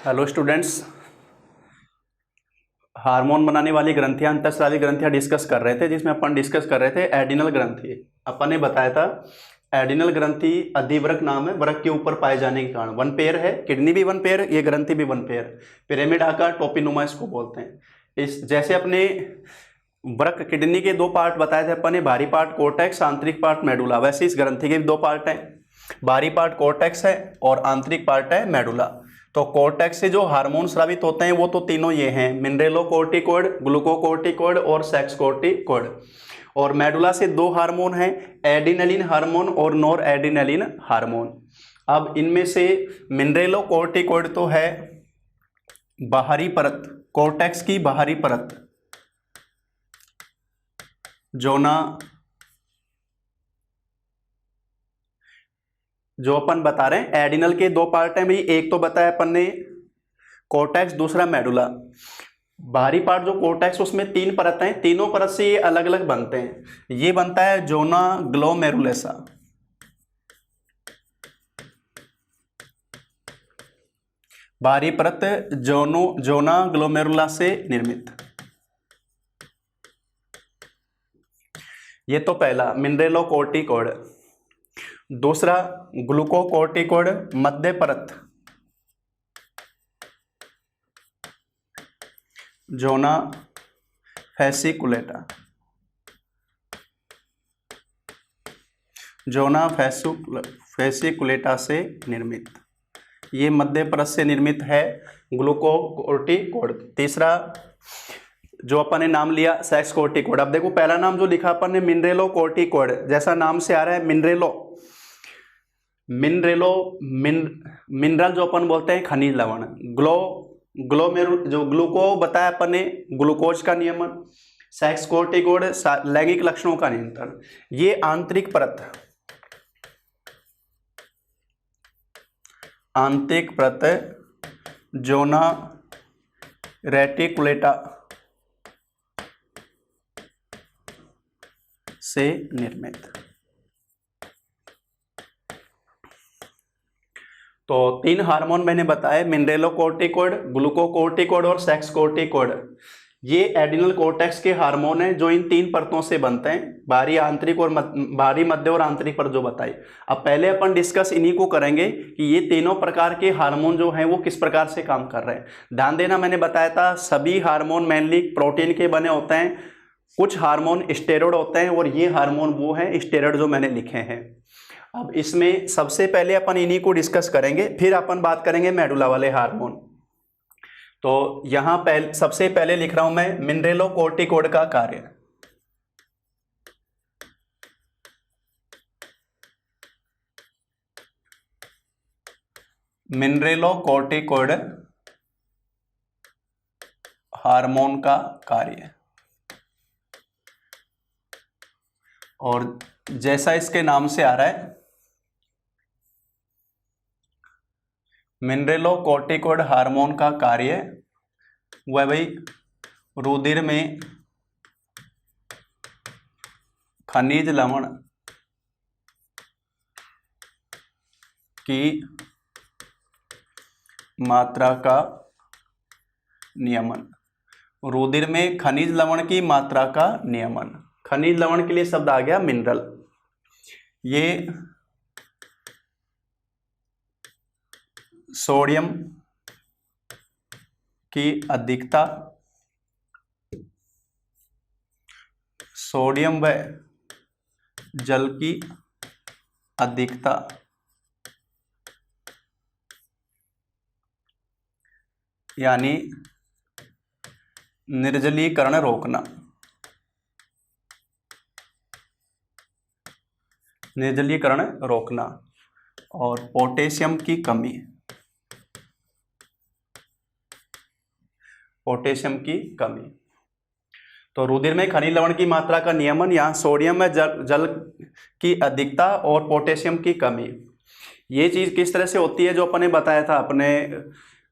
Hello students, hormone बनाने वाली ग्रंथियां, अंतःस्रावी ग्रंथियां डिस्कस कर रहे थे, जिसमें अपन डिस्कस कर रहे थे एडिनल ग्रंथि। अपन ने बताया था एडिनल ग्रंथि अधिवृक्क नाम है, वृक्क के ऊपर पाए जाने के कारण। वन पेयर है, किडनी भी वन पेयर, ये ग्रंथि भी वन पेयर, पिरामिड आकार टोपिनुमा इसको बोलते हैं। इस जैसे अपने वृक्क किडनी के दो पार्ट बताए थे अपन ने, बाहरी पार्ट कोर्टेक्स, आंतरिक पार्ट मेडुला। वैसे इस ग्रंथि के भी दो पार्ट हैं, बाहरी पार्ट कोर्टेक्स है और आंतरिक पार्ट है मेडुला। तो कोर्टेक्स से जो हार्मोन स्रावित होते हैं वो तो तीनों ये हैं, मिनरेलोकोर्टिकोइड, ग्लूकोकोर्टिकोइड और सेक्स कोर्टिकोइड। और मेडुला से दो हार्मोन हैं, एडिनेलिन हार्मोन और नॉर एडिनेलिन हार्मोन। अब इनमें से मिनरेलोकोर्टिकोइड तो है बाहरी परत, कोर्टेक्स की बाहरी परत, जोना, जो अपन बता रहे हैं एडिनल के दो पार्ट हैं भाई। एक तो बताया अपन ने कोर्टेक्स, दूसरा मेडुला। बाहरी पार्ट जो कोर्टेक्स, उसमें तीन परत हैं, तीनों परत से ये अलग अलग बनते हैं। ये बनता है जोना ग्लोमेरुलेसा, बाहरी परत जोना ग्लोमेरुला से निर्मित। ये तो पहला मिनरेलोकोर्टिकोइड। दूसरा ग्लूकोकोर्टिकोइड, मध्य परत, जोना फैसिकुलेटा, जोना फैसिकुलेटा से निर्मित। ये मध्य परत से निर्मित है ग्लूकोकोर्टिकोइड। तीसरा जो अपन ने नाम लिया सेक्स कोर्टिकोइड। अब देखो पहला नाम जो लिखा अपन ने मिनरेलोकोर्टिकोइड, जैसा नाम से आ रहा है मिनरल जो अपन बोलते हैं खनिज लवण। ग्लोमेरु जो ग्लूको बताया अपन ने ग्लूकोज का नियमन, सेक्स कोर्टिकोइड लैंगिक लक्षणों का नियंत्रण। ये आंतरिक परत, आंतरिक परत जोना रेटिकुलेटा से निर्मित। तो तीन हार्मोन मैंने बताए, मिनरेलोकोर्टिकोइड, ग्लूकोकोर्टिकोइड और सेक्स कोर्टिकोइड। ये एडिनल कोर्टेक्स के हार्मोन हैं जो इन तीन परतों से बनते हैं, बाहरी आंतरिक और बाहरी मध्य और आंतरिक परत जो बताई। अब पहले अपन डिस्कस इन्हीं को करेंगे कि ये तीनों प्रकार के हार्मोन जो हैं वो किस प्रकार से काम कर रहे हैं। ध्यान देना, मैंने बताया था सभी हार्मोन मेनली प्रोटीन के बने होते हैं, कुछ हार्मोन स्टेरॉइड होते हैं और ये हार्मोन वो हैं स्टेरॉइड जो मैंने लिखे हैं। अब इसमें सबसे पहले अपन इन्हीं को डिस्कस करेंगे, फिर अपन बात करेंगे मेडुला वाले हार्मोन। तो यहां सबसे पहले लिख रहा हूं मैं मिनरेलोकोर्टिकोइड का कार्य। मिनरेलोकोर्टिकोइड हार्मोन का कार्य, और जैसा इसके नाम से आ रहा है मिनरेलोकोर्टिकोइड हार्मोन का कार्य वह भाई रुधिर में खनिज लवण की मात्रा का नियमन। रुधिर में खनिज लवण की मात्रा का नियमन, खनिज लवण के लिए शब्द आ गया मिनरल। ये सोडियम की अधिकता, सोडियम व जल की अधिकता, यानी निर्जलीकरण रोकना, निर्जलीकरण रोकना। और पोटेशियम की कमी, पोटेशियम की कमी। तो रुधिर में खनिज लवण की मात्रा का नियमन, यहाँ सोडियम में जल की अधिकता और पोटेशियम की कमी। ये चीज़ किस तरह से होती है जो अपने बताया था, अपने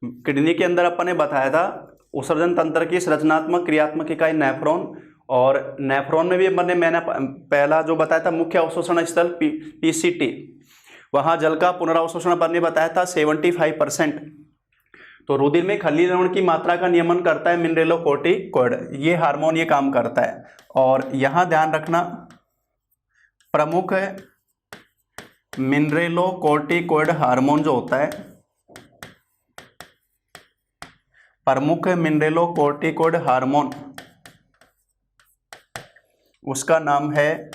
किडनी के अंदर अपने बताया था उत्सर्जन तंत्र की संरचनात्मक क्रियात्मक इकाई नेफ्रॉन। और नेफ्रॉन में भी मैंने पहला जो बताया था मुख्य अवशोषण स्थल पीसीटी, वहाँ जल का पुनरावशोषण अपन ने बताया था 75%। तो रुधिर में खली लवण की मात्रा का नियमन करता है मिनरेलोकोर्टिकोइड, ये हार्मोन ये काम करता है। और यहां ध्यान रखना, प्रमुख मिनरेलोकोर्टिकोइड हार्मोन जो होता है, प्रमुख मिनरेलोकोर्टिकोइड हार्मोन, उसका नाम है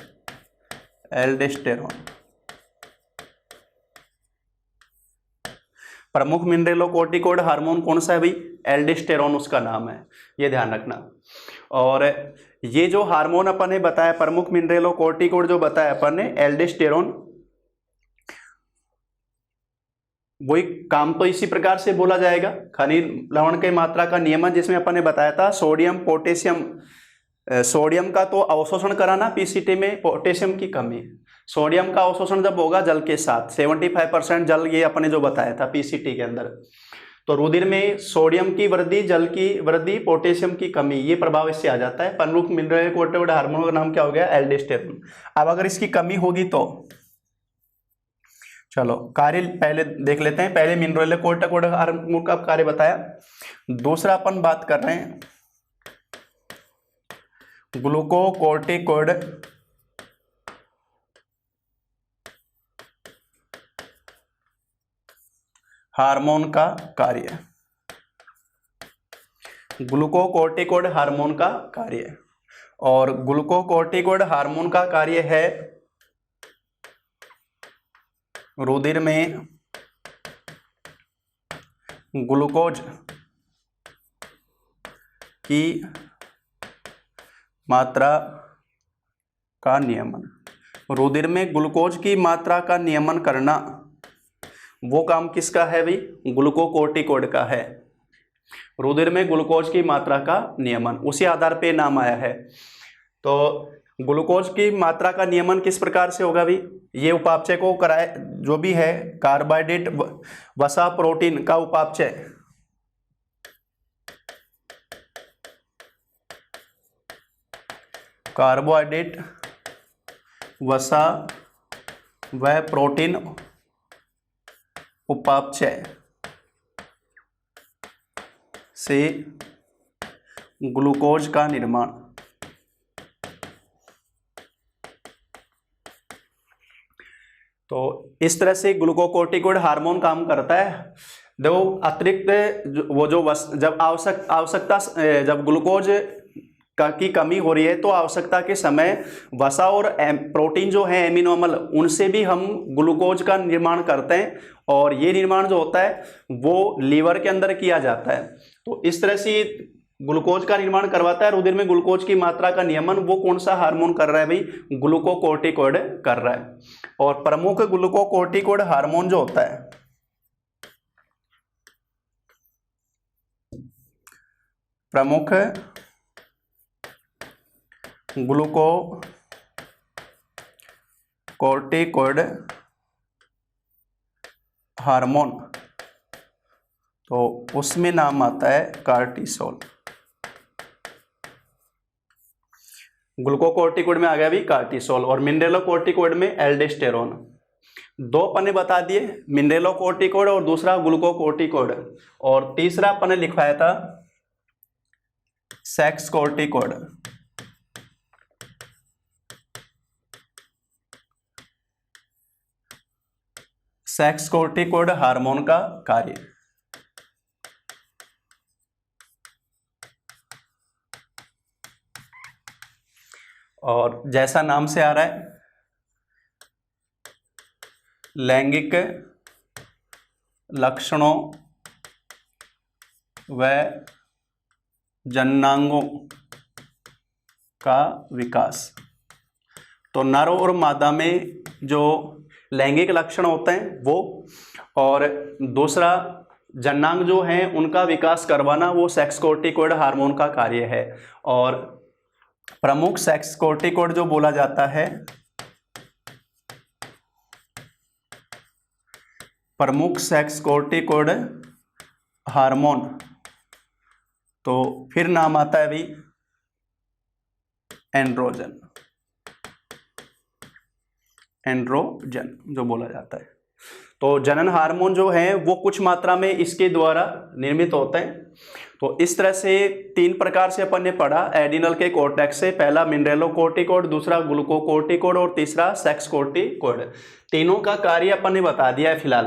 एल्डोस्टेरोन। प्रमुख मिनरेलोकोर्टिकोइड हार्मोन कौन सा है भाई? एल्डोस्टेरोन उसका नाम है, ये ध्यान रखना। और ये जो हार्मोन अपन ने बताया, प्रमुख मिनरेलोकोर्टिकोइड जो बताया अपन ने एल्डोस्टेरोन, वही काम तो इसी प्रकार से बोला जाएगा, खनिज लवण की मात्रा का नियमन, जिसमें अपन ने बताया था सोडियम पोटेशियम, सोडियम का तो अवशोषण कराना पीसीटी में, पोटेशियम की कमी। सोडियम का अवशोषण जब होगा जल के साथ 75% जल, ये अपने जो बताया था पीसीटी के अंदर, तो रुधिर में सोडियम की वृद्धि, जल की वृद्धि, पोटेशियम की कमी, ये प्रभाव इससे आ जाता है। प्रमुख मिनरेलोकोर्टिकोइड हार्मोन का नाम क्या हो गया? एल्डोस्टेरोन। अब अगर इसकी कमी होगी तो चलो कार्य पहले देख लेते हैं। पहले मिनरेलोकोर्टिकोइड हार्मोन का कार्य बताया, दूसरा अपन बात कर रहे हैं ग्लूकोकोर्टिकोइड हार्मोन का कार्य। ग्लूकोकोर्टिकोइड हार्मोन का कार्य, और ग्लूकोकोर्टिकोइड हार्मोन का कार्य है रुधिर में ग्लूकोज की मात्रा का नियमन। रुधिर में ग्लूकोज की मात्रा का नियमन करना, वो काम किसका है भाई? ग्लूकोकोर्टिकोइड का है। रुधिर में ग्लूकोज की मात्रा का नियमन, उसी आधार पे नाम आया है। तो ग्लूकोज की मात्रा का नियमन किस प्रकार से होगा भाई? ये उपापचय को कराए, जो भी है कार्बोहाइड्रेट, वसा, प्रोटीन का उपापचय, कार्बोहाइड्रेट, वसा व प्रोटीन उपापचय से ग्लूकोज का निर्माण। तो इस तरह से ग्लूकोकोर्टिकोइड हार्मोन काम करता है। देखो अतिरिक्त वो जो जब आवश्यकता जब ग्लूकोज की कमी हो रही है, तो आवश्यकता के समय वसा और प्रोटीन जो है एमिनो अम्ल, उनसे भी हम ग्लूकोज का निर्माण करते हैं, और ये निर्माण जो होता है वो लीवर के अंदर किया जाता है। तो इस तरह से ग्लूकोज का निर्माण करवाता है। रुधिर में ग्लूकोज की मात्रा का नियमन वो कौन सा हार्मोन कर रहा है भाई? ग्लूकोकोर्टिकोइड कर रहा है। और प्रमुख ग्लूकोकोर्टिकोइड हार्मोन जो होता है, प्रमुख ग्लूकोकोर्टिकोइड हार्मोन, तो उसमें नाम आता है कार्टिसोल। ग्लूकोकोर्टिकोइड में आ गया भी कार्टिसोल, और मिनरेलोकोर्टिकोइड में एल्डोस्टेरोन। दो अपने बता दिए, मिनरेलोकोर्टिकोइड और दूसरा ग्लूकोकोर्टिकोइड, और तीसरा अपने लिखवाया था sex corticoid. Sex corticoid hormone का कार्य। और जैसा नाम से आ रहा है, लैंगिक लक्षणों व जननांगों का विकास। तो नर और मादा में जो लैंगिक लक्षण होते हैं वो, और दूसरा जननांग जो हैं उनका विकास करवाना, वो सेक्स कोर्टिकोइड हार्मोन का कार्य है। और प्रमुख सेक्स कोर्टिकोइड जो बोला जाता है, प्रमुख सेक्स कोर्टिकोइड हार्मोन, तो फिर नाम आता है भी एंड्रोजन। एंड्रोजन जो बोला जाता है। तो जनन हार्मोन जो हैं वो कुछ मात्रा में इसके द्वारा निर्मित होते हैं। तो इस तरह से 3 प्रकार से अपन ने पढ़ा एडिनल के कोर्टेक्स से, पहला मिनरेलोकोर्टिकोइड, दूसरा ग्लूकोकोर्टिकोइड और तीसरा सेक्स कोर्टिकोइड। तीनों का कार्य अपन ने बता दिया है फिलहाल।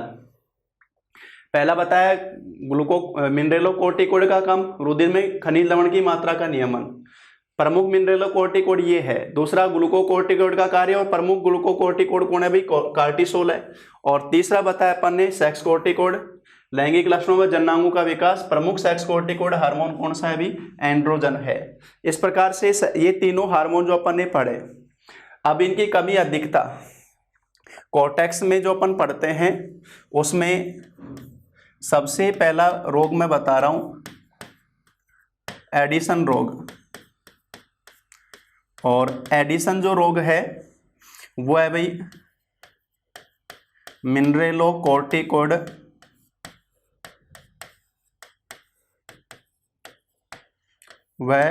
पहला बताया मिनरेलोकोर्टिकोइड का काम रुधिर में खनिज लवण की मात्रा का नियमन, प्रमुख मिनरेलोकोर्टिकोइड ये है। दूसरा ग्लूकोकोर्टिकोइड का कार्य, और प्रमुख ग्लूकोकोर्टिकोइड कौन है भाई, कार्टिसोल है। और तीसरा बताया अपन ने सेक्स कोर्टिकोइड, लैंगिक लक्षणों में जननांगों का विकास, प्रमुख सेक्स कोर्टिकोइड हार्मोन कौन सा है भी, एंड्रोजन है। इस प्रकार से ये तीनों हार्मोन जो अपन ने पढ़े। अब इनकी कमी अधिकता कोर्टेक्स में जो अपन पढ़ते हैं उसमें सबसे पहला रोग मैं बता रहा हूं, एडिशन रोग। और एडिशन जो रोग है वो है भाई मिनरेलोकोर्टिकोइड व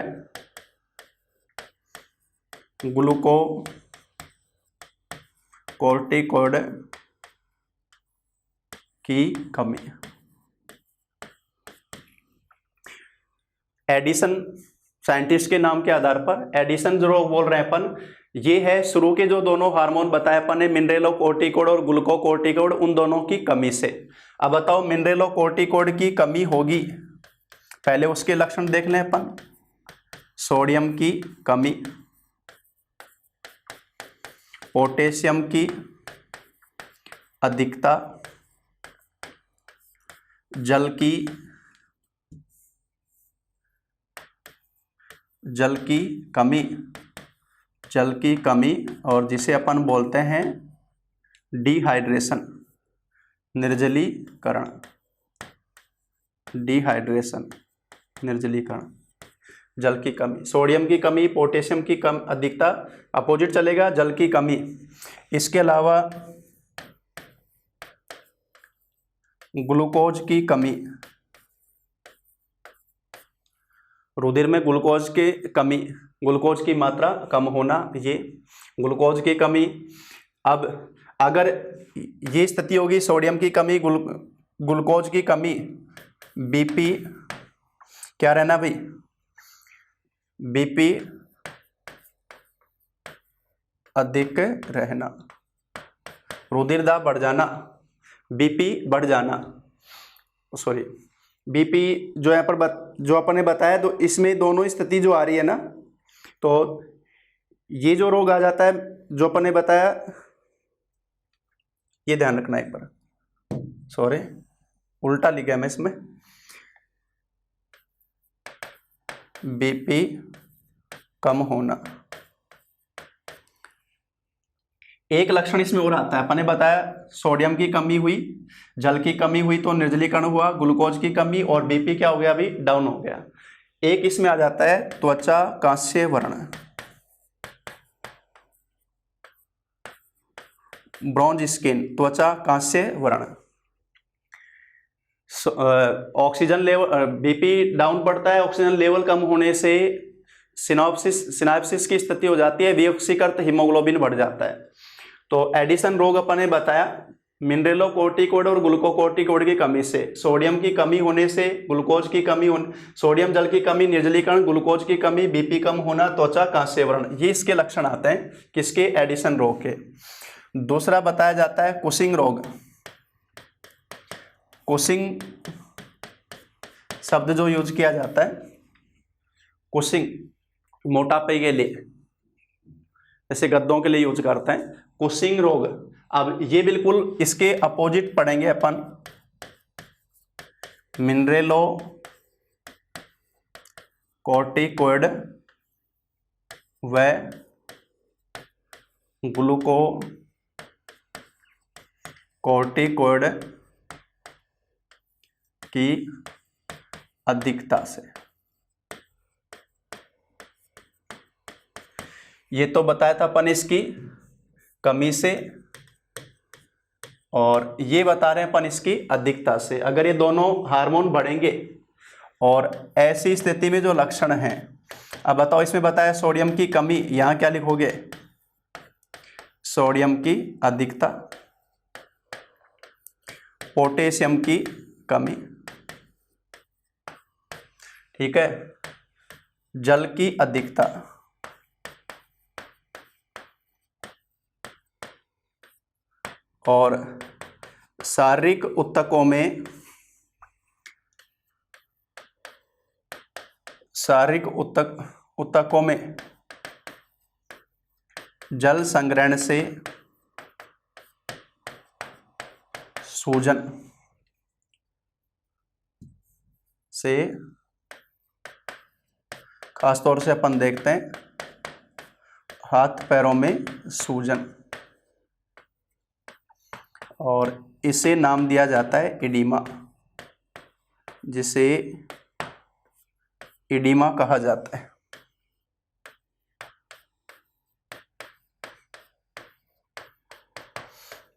ग्लूकोकोर्टिकोइड की कमी। एडिशन साइंटिस्ट के नाम के आधार पर एडिशन जो बोल रहे हैं अपन, ये है शुरू के जो दोनों हार्मोन बताए अपन ने, मिनरेलोकोर्टिकोइड और ग्लूकोकोर्टिकोइड, उन दोनों की कमी से। अब बताओ मिनरेलोकोर्टिकोइड की कमी होगी, पहले उसके लक्षण देख लें अपन। सोडियम की कमी, पोटेशियम की अधिकता, जल की कमी, और जिसे अपन बोलते हैं डिहाइड्रेशन, निर्जलीकरण, जल की कमी। सोडियम की कमी, पोटेशियम की कम अधिकता, अपोजिट चलेगा जल की कमी। इसके अलावा ग्लूकोज की कमी, रुधिर में ग्लूकोज की कमी, ग्लूकोज की मात्रा कम होना, ये ग्लूकोज की कमी। अब अगर ये स्थिति होगी सोडियम की कमी, ग्लूकोज की कमी, बीपी क्या रहना भाई, बीपी अधिक रहना, रुधिर दाब बढ़ जाना, बीपी बढ़ जाना, सॉरी बीपी जो यहाँ पर जो अपन ने बताया, तो इसमें दोनों स्थिति जो आ रही है ना, तो ये जो रोग आ जाता है जो अपन ने बताया, ये ध्यान रखना एक बार, सॉरी उल्टा लिखा है मैं इसमें, बीपी कम होना। एक लक्षण इसमें और आता है, अपन ने बताया सोडियम की कमी हुई, जल की कमी हुई तो निर्जलीकरण हुआ, ग्लूकोज की कमी, और बीपी क्या हो गया अभी, डाउन हो गया। एक इसमें आ जाता है त्वचा कांस्य वर्ण, ब्रॉन्ज स्किन, त्वचा कांस्य वर्ण। ऑक्सीजन लेवल, बीपी डाउन पड़ता है, ऑक्सीजन लेवल कम होने से सिनाप्सिस की स्थिति हो जाती है, विओक्सीकृत हीमोग्लोबिन बढ़ जाता है। तो एडिशन रोग अपन ने बताया मिनरेलोकोर्टिकोइड और ग्लूकोकोर्टिकोइड की कमी से, सोडियम की कमी होने से, ग्लूकोज की कमी होने, सोडियम जल की कमी, निर्जलीकरण, ग्लूकोज की कमी, बीपी कम होना, त्वचा कांस्य वर्ण, ये इसके लक्षण आते हैं किसके, एडिशन रोग के। दूसरा बताया जाता है कुशिंग रोग। कुशिंग शब्द जो यूज किया जाता है, कुशिंग मोटापे के लिए, जैसे गद्दों के लिए यूज करते हैं, कुशिंग रोग। अब ये बिल्कुल इसके अपोजिट पढ़ेंगे अपन, मिनरेलोकोर्टिकोइड व ग्लूकोकोर्टिकोइड की अधिकता से। ये तो बताया था अपन इसकी कमी से, और ये बता रहे हैं अपन इसकी अधिकता से। अगर ये दोनों हार्मोन बढ़ेंगे और ऐसी स्थिति में जो लक्षण हैं, अब बताओ इसमें बताया सोडियम की कमी, यहां क्या लिखोगे, सोडियम की अधिकता, पोटेशियम की कमी। ठीक है, जल की अधिकता, और शारीरिक ऊतकों में जल संग्रहण से सूजन से, खासतौर से अपन देखते हैं हाथ पैरों में सूजन, और इसे नाम दिया जाता है एडिमा, जिसे एडिमा कहा जाता है।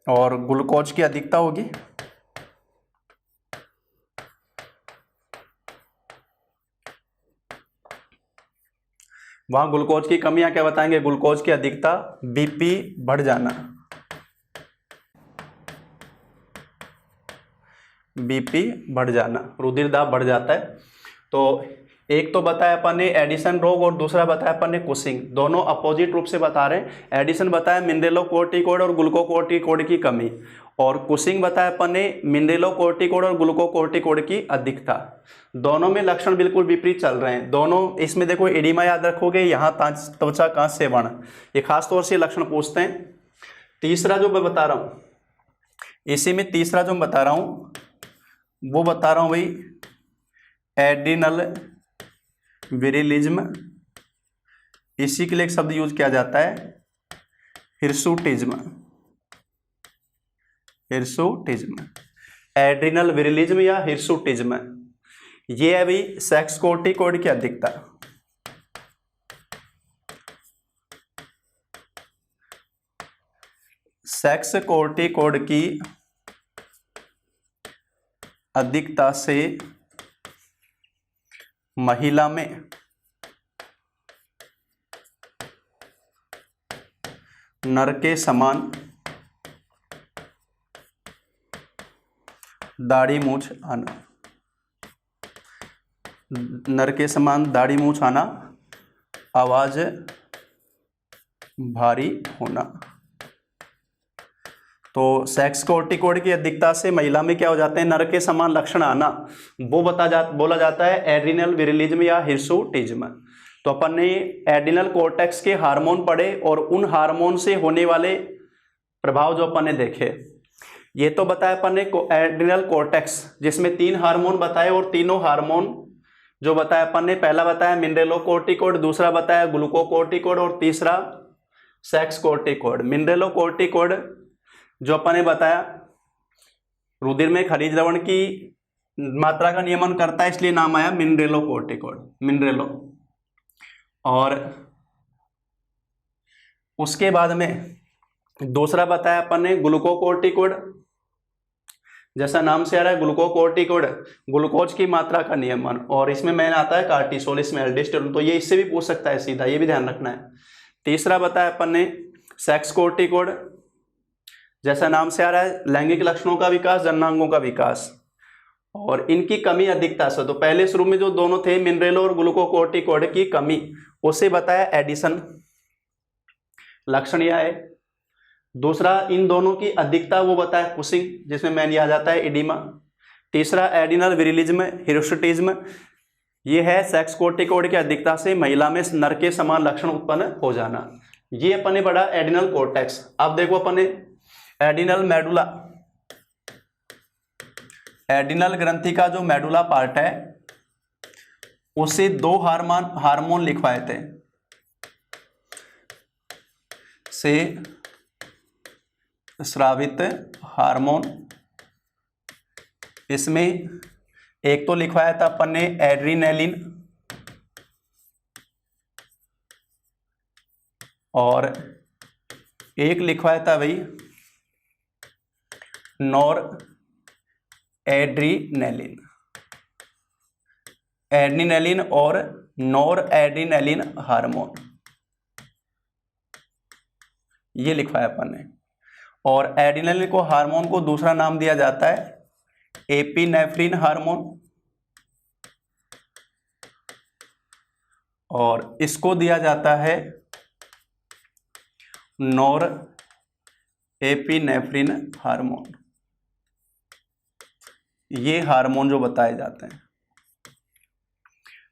और ग्लूकोज की अधिकता होगी, वहां ग्लूकोज की कमी, या क्या बताएंगे, ग्लूकोज की अधिकता, बीपी बढ़ जाना, बीपी बढ़ जाना, रुधिर दाब बढ़ जाता है। तो एक तो बताया अपन ने एडिसन रोग और दूसरा बताया अपन ने कुशिंग, दोनों अपोजिट रूप से बता रहे हैं। एडिसन बताया मिनरेलोकोर्टिकोइड और ग्लूकोकोर्टिकोइड की कमी, और कुशिंग बताया अपन ने मिनरेलोकोर्टिकोइड और ग्लूकोकोर्टिकोइड की अधिकता। दोनों में लक्षण बिल्कुल विपरीत चल रहे हैं दोनों। इसमें देखो एडिमा याद रखोगे, यहाँ त्वचा कांच से वर्ण, ये खास तौर से लक्षण पूछते हैं। तीसरा जो मैं बता रहा हूँ, इसी में तीसरा जो मैं बता रहा हूँ वो बता रहा हूँ भाई एड्रिनल विरिलिज्म, इसी के लिए एक शब्द यूज किया जाता है हिर्सुटिज्म। हिर्सुटिज्म, एड्रिनल विरिलिज्म या हिर्सुटिज्म, ये है भाई सेक्स कोर्टिकोइड की अधिकता। सेक्स कोर्टिकोइड की अधिकता से महिला में नर के समान दाढ़ी मूंछ आना, नर के समान दाढ़ी मूंछ आना, आवाज भारी होना। तो सेक्स कोर्टिकोइड की अधिकता से महिला में क्या हो जाते हैं, नर के समान लक्षण आना, वो बोला जाता है एड्रिनल विरिलिज्म या हिर्सुटिज्म। तो अपन ने एड्रिनल कोर्टेक्स के हार्मोन पढ़े और उन हार्मोन से होने वाले प्रभाव जो अपन ने देखे। ये तो बताया अपन ने एड्रिनल कोर्टेक्स, जिसमें 3 हार्मोन बताए, और तीनों हार्मोन जो बताया अपन ने, पहला बताया मिनरेलोकोर्टिकोइड, दूसरा बताया ग्लूकोकोर्टिकोइड, और तीसरा सेक्स कोर्टिकोइड। मिनरेलोकोर्टिकोइड जो अपन ने बताया रुधिर में खनिज लवण की मात्रा का नियमन करता है, इसलिए नाम आया मिनरेलोकोर्टिकोइड, मिनरेलो। और उसके बाद में दूसरा बताया अपन ने ग्लूकोकोर्टिकोइड, जैसा नाम से आ रहा है ग्लूकोकोर्टिकोइड, ग्लूकोज की मात्रा का नियमन, और इसमें मैंने आता है कार्टिसोल, इसमें एल्डोस्टेरोन, तो ये इससे भी पूछ सकता है सीधा, ये भी ध्यान रखना है। तीसरा बताया अपन ने सेक्स कोर्टिकोइड, जैसा नाम से आ रहा है लैंगिक लक्षणों का विकास, जननांगों का विकास, और इनकी कमी अधिकता से। तो पहले शुरू में जो दोनों थे मिनरेलो और ग्लूकोकोर्टिकोइड की कमी, उसे बताया एडिशन, लक्षण यह है। दूसरा इन दोनों की अधिकता वो बताया कुशिंग, जिसमें मैंने आ जाता है एडिमा। तीसरा एड्रिनल विरिलिज्म हिर्सुटिज्म, ये है सेक्स कोर्टिकोइड की अधिकता से महिला में नर के समान लक्षण उत्पन्न हो जाना। ये अपन ने पढ़ा एड्रिनल कोर्टेक्स। अब देखो अपन ने एड्रिनल मेडुला, एड्रिनल ग्रंथि का जो मेडुला पार्ट है उसे 2 हार्मोन लिखवाए थे, से स्रावित हार्मोन। इसमें एक तो लिखवाया था अपन ने एड्रिनेलिन, और एक लिखवाया था भाई नॉर एड्रिनेलिन, एड्रिनेलिन और नॉर एड्रिनेलिन हार्मोन, ये लिखवाया अपन ने। और एड्रिनेलिन को हार्मोन को दूसरा नाम दिया जाता है एपिनेफ्रिन हार्मोन, और इसको दिया जाता है नॉर एपिनेफ्रिन हार्मोन। ये हार्मोन जो बताए जाते हैं,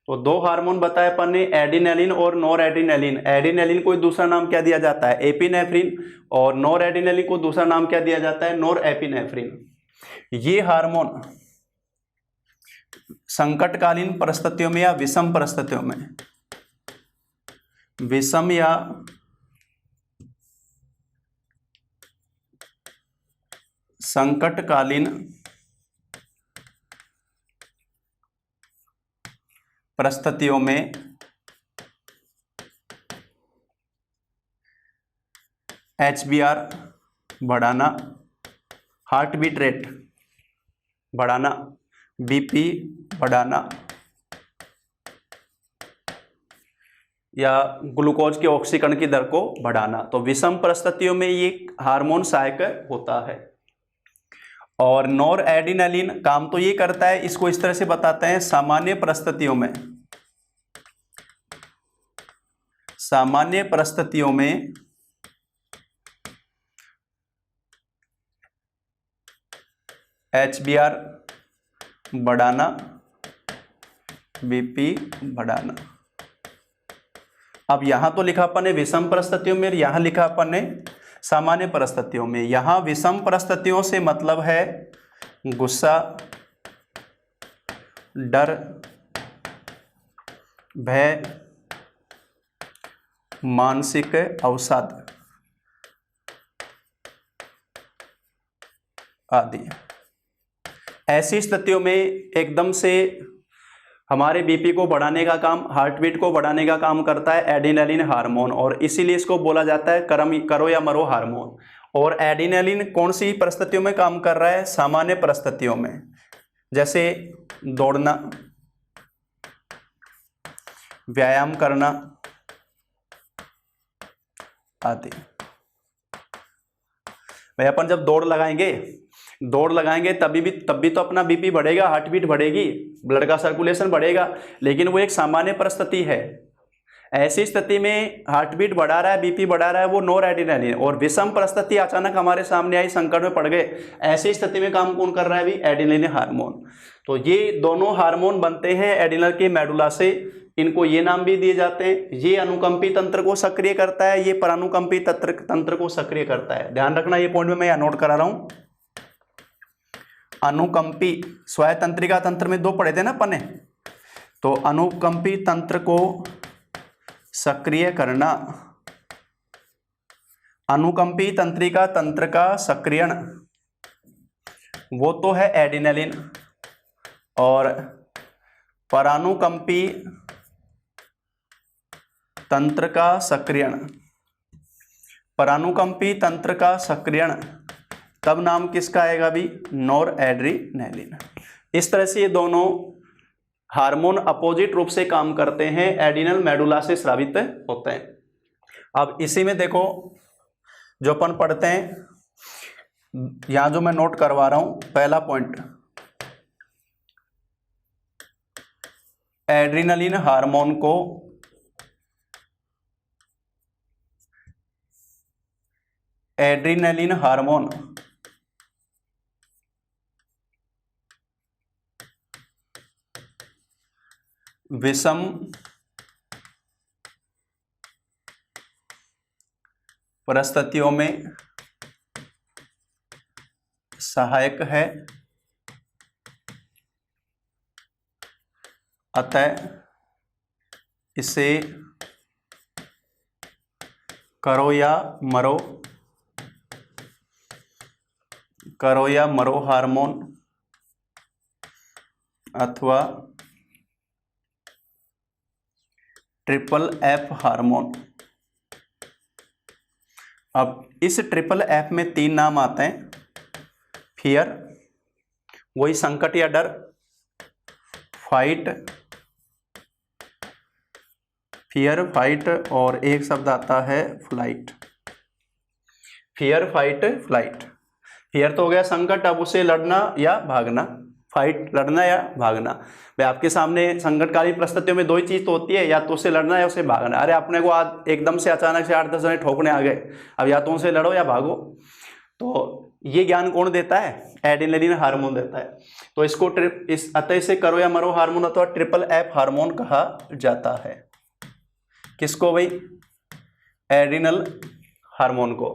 तो दो हार्मोन बताए अपन ने, एडिनेलिन और नॉर एडिनेलिन। एडिनेलिन को दूसरा नाम क्या दिया जाता है? एपिनेफ्रिन, और नॉर एडिनेलिन को दूसरा नाम क्या दिया जाता है? Nor epinephrine. ये हार्मोन संकटकालीन परिस्थितियों में या विषम परिस्थितियों में, विषम या संकटकालीन परिस्थितियों में HBR बढ़ाना, हार्ट बीट रेट बढ़ाना, BP बढ़ाना, या ग्लूकोज के ऑक्सीकरण की दर को बढ़ाना, तो विषम परिस्थितियों में ये हार्मोन सहायक होता है। और नॉर एडिनेलिन काम तो ये करता है, इसको इस तरह से बताते हैं, सामान्य परिस्थितियों में, सामान्य परिस्थितियों में HBR बढ़ाना, BP बढ़ाना। अब यहां तो लिखा अपन ने विषम परिस्थितियों में, यहां लिखा अपन ने सामान्य परिस्थितियों में। यहां विषम परिस्थितियों से मतलब है गुस्सा, डर, भय, मानसिक अवसाद आदि। ऐसी स्थितियों में एकदम से हमारे बीपी को बढ़ाने का काम, हार्ट बीट को बढ़ाने का काम करता है एडिनेलिन हार्मोन, और इसीलिए इसको बोला जाता है करो या मरो हार्मोन। और एडिनेलिन कौन सी परिस्थितियों में काम कर रहा है? सामान्य परिस्थितियों में, जैसे दौड़ना, व्यायाम करना आदि। भाई अपन जब दौड़ लगाएंगे तब भी तो अपना बीपी बढ़ेगा, हार्ट बीट बढ़ेगी, ब्लड का सर्कुलेशन बढ़ेगा, लेकिन वो एक सामान्य परिस्थिति है। ऐसी स्थिति में हार्ट बीट बढ़ा रहा है, बीपी बढ़ा रहा है, वो नॉर एडिनेलिन। और विषम परिस्थिति अचानक हमारे सामने आई, संकट में पड़ गए, ऐसी स्थिति में काम कौन कर रहा है? भी एडिनेलिन हार्मोन। तो ये दोनों हार्मोन बनते हैं एडिनल की मेडुला से। इनको ये नाम भी दिए जाते हैं। ये अनुकंपी तंत्र को सक्रिय करता है, ये परानुकंपी तंत्र को सक्रिय करता है। ध्यान रखना, ये पॉइंट में मैं यहाँ नोट करा रहा हूं। अनुकंपी स्वायतंत्रिका तंत्र में दो पढ़े थे ना अपन ने, तो अनुकंपी तंत्र को सक्रिय करना, अनुकंपी तंत्रिका तंत्र का सक्रियण वो तो है एडिनेलिन, और परानुकंपी तंत्र का सक्रियण, परानुकंपी तंत्र का सक्रियण तब नाम किसका आएगा भी? Nor adrenaline. इस तरह से ये दोनों हार्मोन अपोजिट रूप से काम करते हैं, एडिनल मेडुला से स्रावित होते हैं। अब इसी में देखो जो अपन पढ़ते हैं, यहां जो मैं नोट करवा रहा हूं, पहला पॉइंट, एड्रीनलिन हार्मोन को एड्रीनलिन हार्मोन विषम परिस्थितियों में सहायक है, अतः इसे करो या मरो हार्मोन अथवा ट्रिपल एफ हार्मोन। अब इस ट्रिपल एफ में 3 नाम आते हैं, फियर वही संकट या डर, फाइट, फियर फाइट, और एक शब्द आता है flight. Fear fight flight. Fear तो हो गया संकट, अब उसे लड़ना या भागना, फाइट, लड़ना या भागना। भाई आपके सामने संकटकालीन परिस्थितियों में दो ही चीज तो होती है, या तो उससे लड़ना या उससे भागना। अरे अपने को आज एकदम से अचानक से 8-10 जने ठोकने आ गए, अब या तो उनसे लड़ो या भागो। तो ये ज्ञान कौन देता है? एड्रेनलिन हार्मोन देता है। तो इसको अतः इसे करो या मरो हार्मोन अथवा ट्रिपल एफ हार्मोन कहा जाता है। किसको भाई? एड्रिनल हार्मोन को।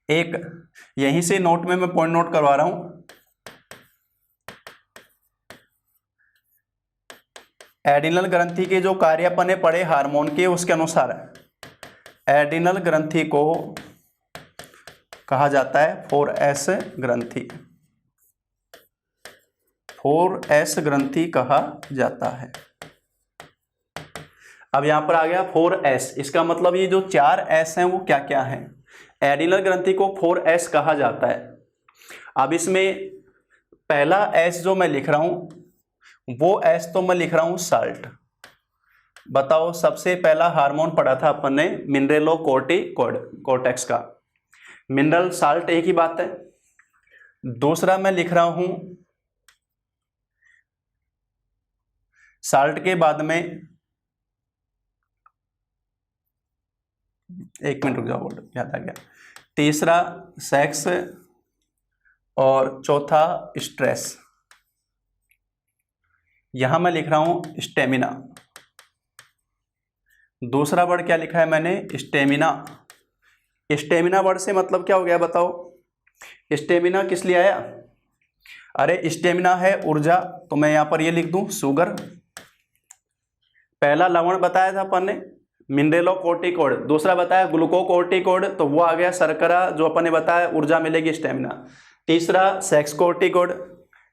एक यहीं से नोट में मैं पॉइंट नोट करवा रहा हूं, एड्रिनल ग्रंथि के जो कार्य अपने पढ़े हार्मोन के, उसके अनुसार एड्रिनल ग्रंथि को कहा जाता है 4S ग्रंथि। 4S ग्रंथि कहा जाता है। अब यहां पर आ गया 4S, इसका मतलब ये जो 4 S हैं वो क्या क्या हैं? एड्रिनल ग्रंथि को 4S कहा जाता है। अब इसमें पहला S जो मैं लिख रहा हूं वो S तो मैं लिख रहा हूं साल्ट। बताओ, सबसे पहला हार्मोन पढ़ा था अपन ने मिनरेलोकोर्टिकोइड का, मिनरल साल्ट एक ही बात है। दूसरा मैं लिख रहा हूं साल्ट के बाद में, एक मिनट रुक जाओ, याद आ गया, तीसरा सेक्स और चौथा स्ट्रेस। यहां मैं लिख रहा हूं स्टेमिना। दूसरा वर्ड क्या लिखा है मैंने? स्टेमिना। स्टेमिना वर्ड से मतलब क्या हो गया बताओ? स्टेमिना किस लिए आया? अरे स्टेमिना है ऊर्जा, तो मैं यहां पर ये लिख दूं शुगर। पहला लवण बताया था अपन ने मिनरेलोकोर्टिकोइड, दूसरा बताया ग्लूकोकोर्टिकोइड, तो वो आ गया शर्करा, जो अपन ने बताया ऊर्जा मिलेगी स्टेमिना। तीसरा सेक्स कोर्टिकोइड,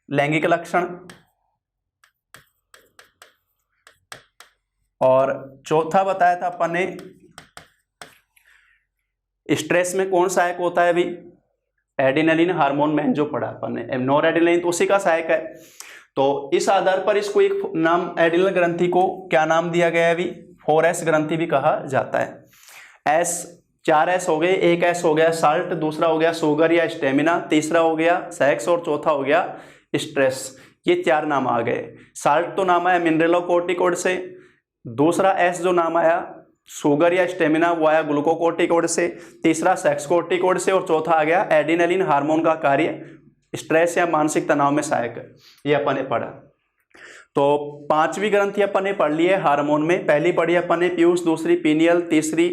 लैंगिक लक्षण। और चौथा बताया था अपन ने स्ट्रेस में कौन सहायक होता है भी? एड्रेनलिन हार्मोन में जो पढ़ा अपन ने, नॉर एड्रेनलिन तो उसी का सहायक है। तो इस आधार पर इसको एक नाम, एड्रेनल ग्रंथि को क्या नाम दिया गया है भी? 4S ग्रंथि भी कहा जाता है। S 4S हो गए, एक S हो गया साल्ट, दूसरा हो गया शुगर या स्टेमिना, तीसरा हो गया सेक्स और चौथा हो गया स्ट्रेस। ये 4 नाम आ गए। साल्ट तो नाम आया मिनरेलोकोर्टिकोइड से, दूसरा S जो नाम आया शुगर या स्टेमिना वो आया ग्लूकोकोर्टिकोइड से, तीसरा सेक्स कोर्टिकोइड से, और चौथा आ गया एड्रेनलिन हार्मोन का कार्य स्ट्रेस या मानसिक तनाव में सहायक है। ये अपन ने पढ़ा। तो 5वीं ग्रंथि अपन ने पढ़ ली है हार्मोन में। पहली पढ़ी अपन ने पीयूष, दूसरी पीनियल, तीसरी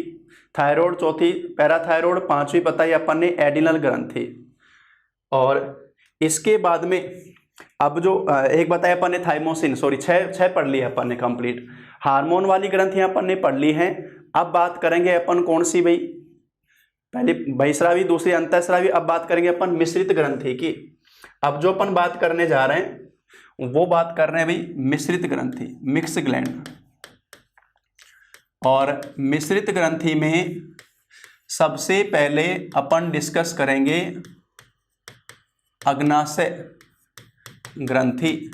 थायराइड, चौथी पैराथायराइड, 5वीं बताई अपन ने एड्रिनल ग्रंथि। और इसके बाद में अब जो एक बताया अपन ने थाइमोसिन, सॉरी 6 पढ़ ली है अपन ने कंप्लीट। हार्मोन वाली ग्रंथियां अपन ने पढ़ ली हैं। अब बात करेंगे अपन कौन सी भाई? पहले बहिस्रावी, दूसरी अंतःस्रावी। अब बात करेंगे अपन मिश्रित ग्रंथि की। अब जो अपन बात करने जा रहे हैं वो बात कर रहे हैं भाई मिश्रित ग्रंथि, मिक्स ग्लैंड। और मिश्रित ग्रंथि में सबसे पहले अपन डिस्कस करेंगे अग्नाशय ग्रंथि,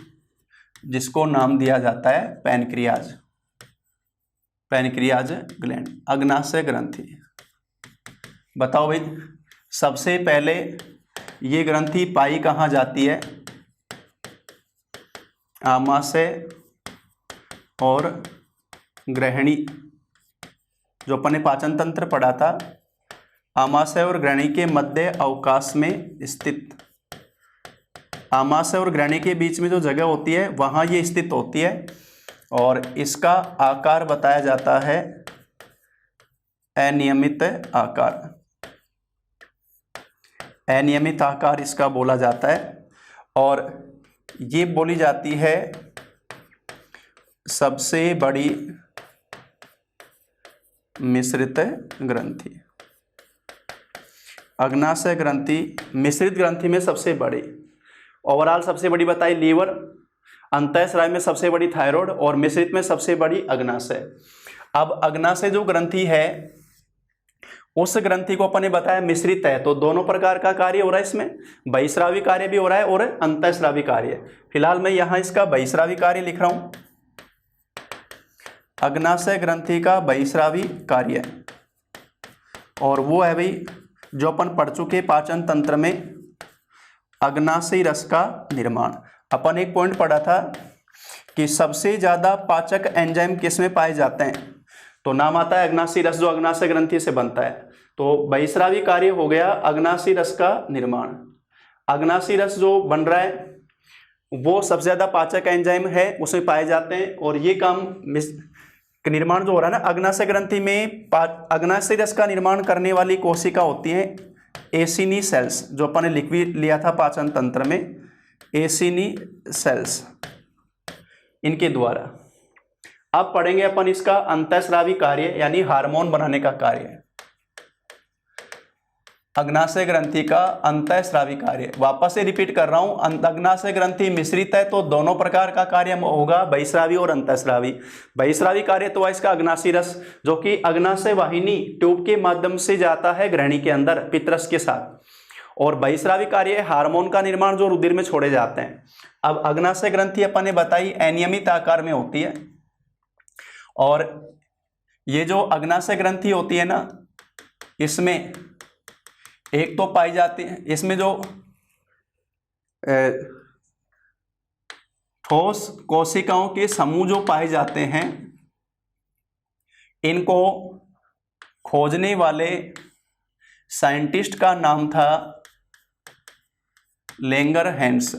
जिसको नाम दिया जाता है पैनक्रियाज, पैनक्रियाज ग्लैंड, अग्नाशय ग्रंथि। बताओ भाई, सबसे पहले ये ग्रंथि पाई कहाँ जाती है? आमाशय और ग्रहणी। जो अपन ने पाचन तंत्र पढ़ा था, आमाशय और ग्रहणी के मध्य अवकाश में स्थित, आमाशय और ग्रहणी के बीच में जो जगह होती है वहां ये स्थित होती है। और इसका आकार बताया जाता है अनियमित आकार, अनियमित आकार इसका बोला जाता है। और ये बोली जाती है सबसे बड़ी मिश्रित ग्रंथि। अग्नाशय ग्रंथि मिश्रित ग्रंथि में सबसे बड़ी, ओवरऑल सबसे बड़ी बताई लीवर, अंतःस्रावी में सबसे बड़ी थायराइड, और मिश्रित में सबसे बड़ी अग्नाशय। अब अग्नाशय जो ग्रंथि है उस ग्रंथि को अपन ने बताया मिश्रित है, तो दोनों प्रकार का कार्य हो रहा है इसमें, बहिस्रावी कार्य भी हो रहा है और अंतःस्रावी कार्य। फिलहाल मैं यहां इसका बहिस्रावी कार्य लिख रहा हूं, अग्नाशय ग्रंथि का बहिस्रावी कार्य, और वो है भाई जो अपन पढ़ चुके पाचन तंत्र में अग्नाशयी रस का निर्माण। अपन एक पॉइंट पढ़ा था कि सबसे ज्यादा पाचक एंजाइम किस में पाए जाते हैं, तो नाम आता है अग्नाशयी रस, जो अग्नाशय ग्रंथि से बनता है। तो बहिस्रावी कार्य हो गया अग्नाशयी रस का निर्माण। अग्नाशयी रस जो बन रहा है वो सबसे ज्यादा पाचक एंजाइम है, उसमें पाए जाते हैं। और ये काम निर्माण जो हो रहा है ना अग्नाशय ग्रंथि में, अग्नाशयी रस का निर्माण करने वाली कोशिका होती है एसिनी सेल्स, जो अपन ने लिख भी लिया था पाचन तंत्र में, एसिनी सेल्स, इनके द्वारा। अब पढ़ेंगे अपन इसका अंतःस्रावी कार्य यानी हार्मोन बनाने का कार्य। अग्नाशय ग्रंथि का अंतःस्रावी कार्य, वापस से रिपीट कर रहा हूं, अग्नाशय ग्रंथि मिश्रित है तो दोनों प्रकार का कार्य होगा, बहिस्रावी और अंतःस्रावी। बहिस्रावी कार्य तो इसका अग्नाशयी रस, जो कि अग्नाशय वाहिनी ट्यूब के माध्यम से जाता है ग्रहणी के अंदर पितरस के साथ। और बहिस्रावी कार्य हार्मोन का निर्माण जो रुधिर में छोड़े जाते हैं। अब अग्नाशय ग्रंथि अपन ने बताई अनियमित आकार में होती है, और ये जो अग्नाशय ग्रंथि होती है ना, इसमें एक तो पाई जाती है, इसमें जो ठोस कोशिकाओं के समूह जो पाए जाते हैं, इनको खोजने वाले साइंटिस्ट का नाम था लैंगरहैंस।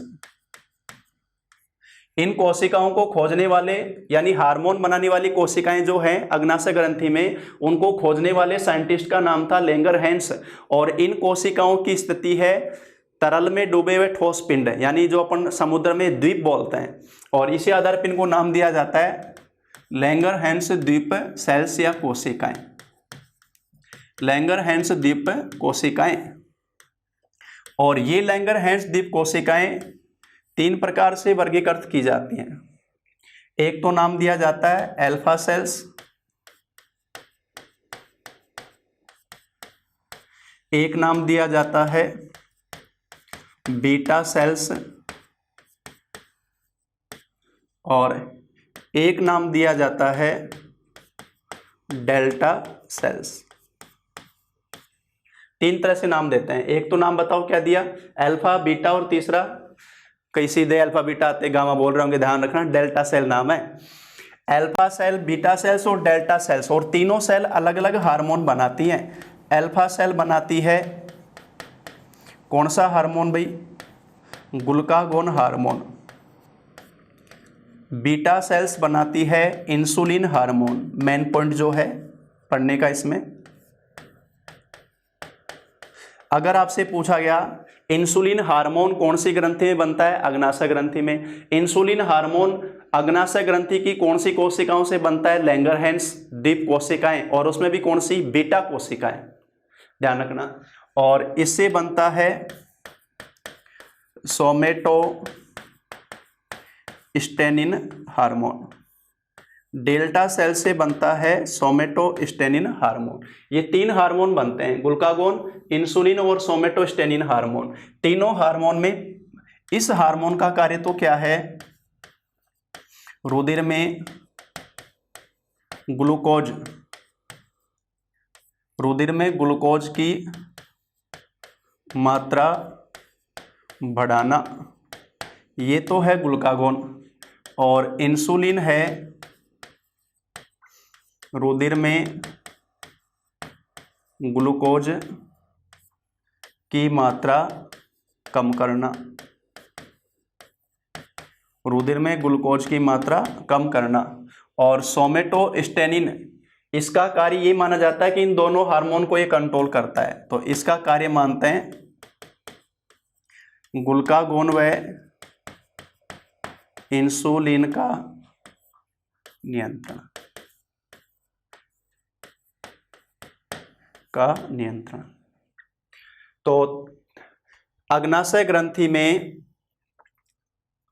इन कोशिकाओं को खोजने वाले यानी हार्मोन बनाने वाली कोशिकाएं जो हैं अग्नाशय ग्रंथि में, उनको खोजने वाले साइंटिस्ट का नाम था लैंगरहैंस। और इन कोशिकाओं की स्थिति है तरल में डूबे हुए ठोस पिंड, यानी जो अपन समुद्र में द्वीप बोलते हैं, और इसी आधार पर इनको नाम दिया जाता है लैंगरहैंस द्वीप सेल्स या कोशिकाएं, लैंगरहैंस द्वीप कोशिकाएं। और ये लैंगरहैंस द्वीप कोशिकाएं 3 प्रकार से वर्गीकृत की जाती हैं। एक तो नाम दिया जाता है अल्फा सेल्स, एक नाम दिया जाता है बीटा सेल्स, और एक नाम दिया जाता है डेल्टा सेल्स। 3 तरह से नाम देते हैं। एक तो नाम बताओ क्या दिया, अल्फा, बीटा, और तीसरा कई सीधे अल्फा बीटा आते गामा बोल रहे होंगे, ध्यान रखना डेल्टा सेल नाम है। अल्फा सेल, बीटा सेल्स और डेल्टा सेल्स, और तीनों सेल अलग अलग हार्मोन बनाती हैं। अल्फा सेल बनाती है कौन सा हार्मोन भाई, ग्लूकागोन हार्मोन। बीटा सेल्स बनाती है इंसुलिन हार्मोन। मेन पॉइंट जो है पढ़ने का इसमें, अगर आपसे पूछा गया इंसुलिन हार्मोन कौन सी ग्रंथि में बनता है, अग्नाशय ग्रंथि में। इंसुलिन हार्मोन अग्नाशय ग्रंथि की कौन सी कोशिकाओं से बनता है, लैंगरहैंस द्वीप कोशिकाएं, और उसमें भी कौन सी, बीटा कोशिकाएं, ध्यान रखना। और इससे बनता है सोमेटोस्टेनिन हार्मोन। डेल्टा सेल से बनता है सोमेटोस्टेनिन हार्मोन। ये 3 हार्मोन बनते हैं, ग्लूकागोन, इंसुलिन और सोमेटोस्टेनिन हार्मोन। तीनों हार्मोन में इस हार्मोन का कार्य तो क्या है, रुधिर में ग्लूकोज, रुधिर में ग्लूकोज की मात्रा बढ़ाना, ये तो है ग्लूकागोन। और इंसुलिन है रुधिर में ग्लूकोज की मात्रा कम करना, रुधिर में ग्लूकोज की मात्रा कम करना। और सोमेटोस्टेनिन, इसका कार्य ये माना जाता है कि इन दोनों हार्मोन को ये कंट्रोल करता है। तो इसका कार्य मानते हैं ग्लूकागोन व इंसुलिन का नियंत्रण, का नियंत्रण। तो अग्नाशय ग्रंथि में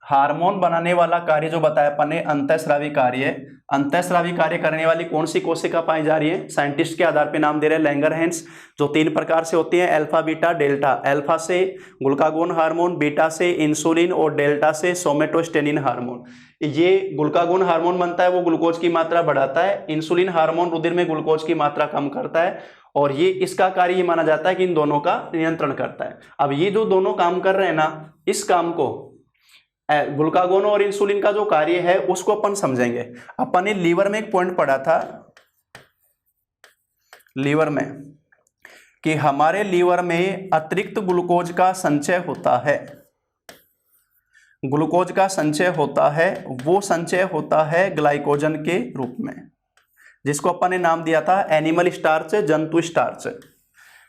हार्मोन बनाने वाला कार्य जो बताया अपन ने अंतःस्रावी कार्य। अंतःस्रावी कार्य करने वाली कौन सी कोशिका पाई जा रही है, साइंटिस्ट के आधार पे नाम दे रहे हैं लैंगरहैंस, जो 3 प्रकार से होती हैं, अल्फा, बीटा, डेल्टा। अल्फा से ग्लूकागोन हार्मोन, बीटा से इंसुलिन और डेल्टा से सोमेटोस्टेनिन हार्मोन। ये ग्लूकागोन हार्मोन बनता है, वो ग्लूकोज की मात्रा बढ़ाता है। इंसुलिन हार्मोन रुधिर में ग्लूकोज की मात्रा कम करता है, और ये इसका कार्य ये माना जाता है कि इन दोनों का नियंत्रण करता है। अब ये जो दोनों काम कर रहे हैं ना, इस काम को ग्लूकागोन और इंसुलिन का जो कार्य है उसको अपन समझेंगे। अपन ने लीवर में एक पॉइंट पढ़ा था, लीवर में, कि हमारे लीवर में अतिरिक्त ग्लूकोज का संचय होता है, ग्लूकोज का संचय होता है, वो संचय होता है ग्लाइकोजन के रूप में, जिसको अपन ने नाम दिया था एनिमल स्टार्च, जंतु स्टार्च।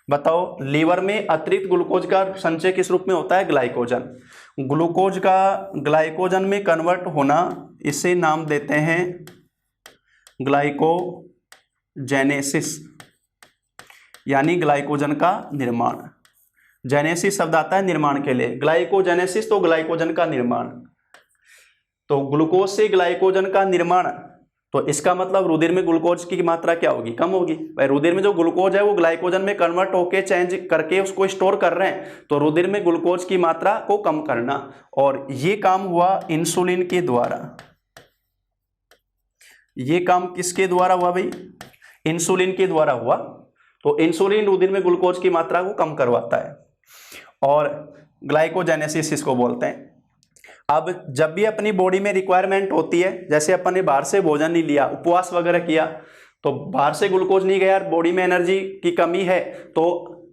बताओ, लीवर में अतिरिक्त ग्लूकोज का संचय किस रूप में होता है? ग्लाइकोजन। ग्लूकोज का ग्लाइकोजन में कन्वर्ट होना, इसे नाम देते हैं ग्लाइकोजेनेसिस, यानी ग्लाइकोजन का निर्माण। जेनेसिस शब्द आता है निर्माण के लिए, ग्लाइकोजेनेसिस तो ग्लाइकोजन का निर्माण। तो ग्लूकोज से ग्लाइकोजन का निर्माण, तो इसका मतलब रुधिर में ग्लूकोज की मात्रा क्या होगी? कम होगी। भाई रुधिर में जो ग्लूकोज है वो ग्लाइकोजन में कन्वर्ट होके चेंज करके उसको स्टोर कर रहे हैं, तो रुधिर में ग्लूकोज की मात्रा को कम करना, और ये काम हुआ इंसुलिन के द्वारा। ये काम किसके द्वारा हुआ भाई? इंसुलिन के द्वारा हुआ। तो इंसुलिन रुधिर में ग्लूकोज की मात्रा को कम करवाता है और ग्लाइकोजेनेसिस इसको बोलते हैं। अब जब भी अपनी बॉडी में रिक्वायरमेंट होती है, जैसे अपन ने बाहर से भोजन नहीं लिया, उपवास वगैरह किया, तो बाहर से ग्लूकोज नहीं गया, बॉडी में एनर्जी की कमी है, तो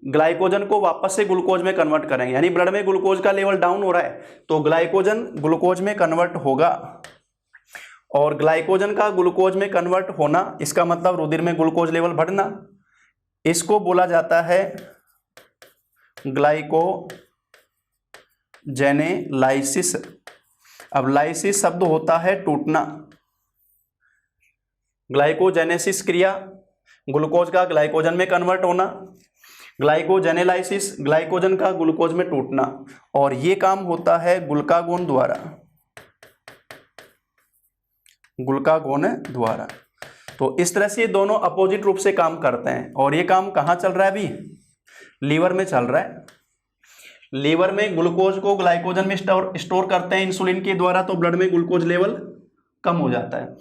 ग्लाइकोजन को वापस से ग्लूकोज में कन्वर्ट करेंगे, यानी ब्लड में ग्लूकोज का लेवल डाउन हो रहा है तो ग्लाइकोजन ग्लूकोज में कन्वर्ट होगा, और ग्लाइकोजन का ग्लूकोज में कन्वर्ट होना, इसका मतलब रुधिर में ग्लूकोज लेवल बढ़ना, इसको बोला जाता है ग्लाइकोजेनेलाइसिस। अब लाइसिस शब्द होता है टूटना, ग्लाइकोजेनेसिस क्रिया, ग्लूकोज का ग्लाइकोजन में कन्वर्ट होना, ग्लाइकोजेनेलाइसिस ग्लाइकोजन का ग्लूकोज में टूटना, और ये काम होता है ग्लूकागोन द्वारा, ग्लूकागोन द्वारा। तो इस तरह से ये दोनों अपोजिट रूप से काम करते हैं, और ये काम कहाँ चल रहा है अभी? लीवर में चल रहा है। लीवर में ग्लूकोज को ग्लाइकोजन में स्टोर करते हैं इंसुलिन के द्वारा, तो ब्लड में ग्लूकोज लेवल कम हो जाता है।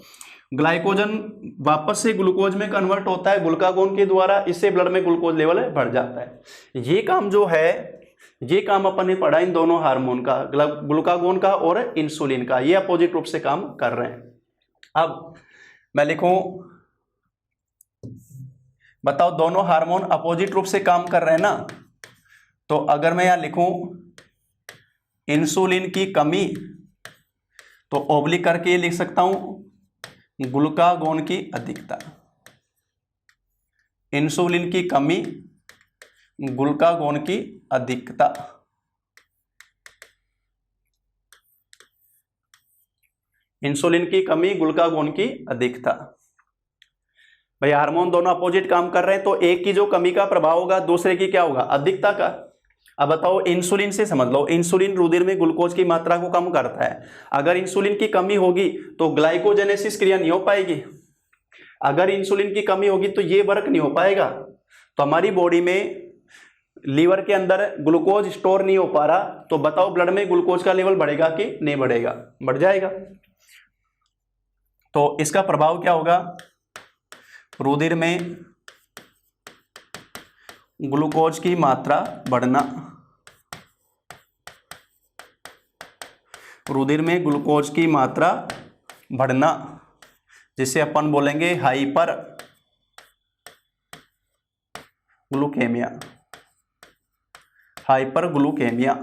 ग्लाइकोजन वापस से ग्लूकोज में कन्वर्ट होता है ग्लूकागोन के द्वारा, इससे ब्लड में ग्लूकोज लेवल बढ़ जाता है। ये काम जो है, ये काम अपन ने पढ़ा इन दोनों हार्मोन का, ग्लूकागोन का और इंसुलिन का, ये अपोजिट रूप से काम कर रहे हैं। अब मैं लिखूं, बताओ दोनों हार्मोन अपोजिट रूप से काम कर रहे हैं ना, तो अगर मैं यहां लिखूं इंसुलिन की कमी, तो ओब्लिक करके ये लिख सकता हूं ग्लूकागोन की अधिकता। इंसुलिन की कमी, ग्लूकागोन की अधिकता। इंसुलिन की कमी, ग्लूकागोन की अधिकता। भाई हार्मोन दोनों अपोजिट काम कर रहे हैं, तो एक की जो कमी का प्रभाव होगा दूसरे की क्या होगा? अधिकता का। अब बताओ, इंसुलिन से समझ लो, इंसुलिन रुधिर में ग्लूकोज की मात्रा को कम करता है। अगर इंसुलिन की कमी होगी तो ग्लाइकोजेनेसिस क्रिया नहीं हो पाएगी। अगर इंसुलिन की कमी होगी तो ये वर्क नहीं हो पाएगा। तो हमारी बॉडी में लीवर के अंदर ग्लूकोज स्टोर नहीं हो पा रहा, तो बताओ ब्लड में ग्लूकोज का लेवल बढ़ेगा कि नहीं बढ़ेगा? बढ़ जाएगा। तो इसका प्रभाव क्या होगा? रुधिर में ग्लूकोज की मात्रा बढ़ना, रुधिर में ग्लूकोज की मात्रा बढ़ना, जिसे अपन बोलेंगे हाइपर ग्लूकेमिया। हाइपर ग्लूकेमिया,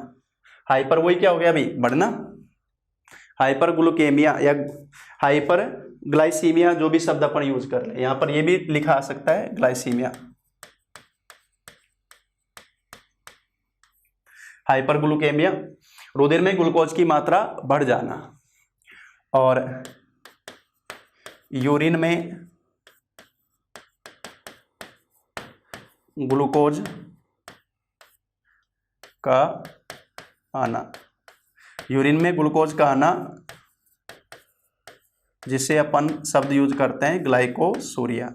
हाइपर वही क्या हो गया अभी? बढ़ना। हाइपर ग्लूकेमिया या हाइपर ग्लाइसीमिया, जो भी शब्द अपन यूज कर ले, यहां पर ये भी लिखा आ सकता है ग्लाइसीमिया। हाइपर ग्लूकेमिया, रुधिर में ग्लूकोज की मात्रा बढ़ जाना, और यूरिन में ग्लूकोज का आना, यूरिन में ग्लूकोज का आना, जिसे अपन शब्द यूज करते हैं ग्लाइकोसूरिया।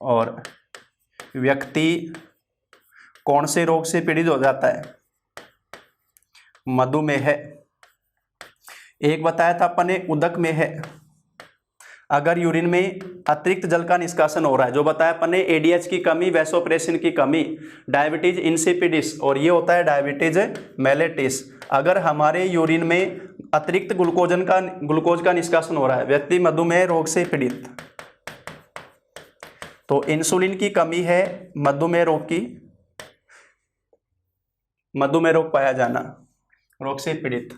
और व्यक्ति कौन से रोग से पीड़ित हो जाता है? मधुमेह। एक बताया था अपन ने उदक में है। अगर यूरिन में अतिरिक्त जल का निष्कासन हो रहा है, जो बताया अपन ने, एडीएच की कमी, वैसोप्रेसिन की कमी, डायबिटीज इंसिपिडिस, और ये होता है डायबिटीज मेलेटिस। अगर हमारे यूरिन में अतिरिक्त ग्लूकोज का निष्कासन हो रहा है, व्यक्ति मधुमेह रोग से पीड़ित, तो इंसुलिन की कमी है, मधुमेह रोग पाया जाना, रोग से पीड़ित,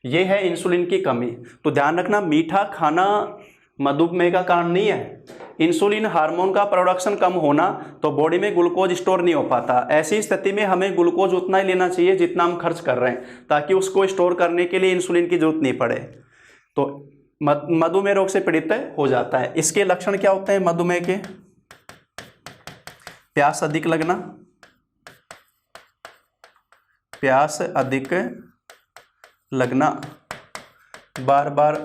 ये है इंसुलिन की कमी। तो ध्यान रखना, मीठा खाना मधुमेह का कारण नहीं है। इंसुलिन हार्मोन का प्रोडक्शन कम होना, तो बॉडी में ग्लूकोज स्टोर नहीं हो पाता। ऐसी स्थिति में हमें ग्लूकोज उतना ही लेना चाहिए जितना हम खर्च कर रहे हैं, ताकि उसको स्टोर करने के लिए इंसुलिन की जरूरत नहीं पड़े। तो मधुमेह रोग से पीड़ित हो जाता है। इसके लक्षण क्या होते हैं मधुमेह के? प्यास अधिक लगना, प्यास अधिक लगना, बार बार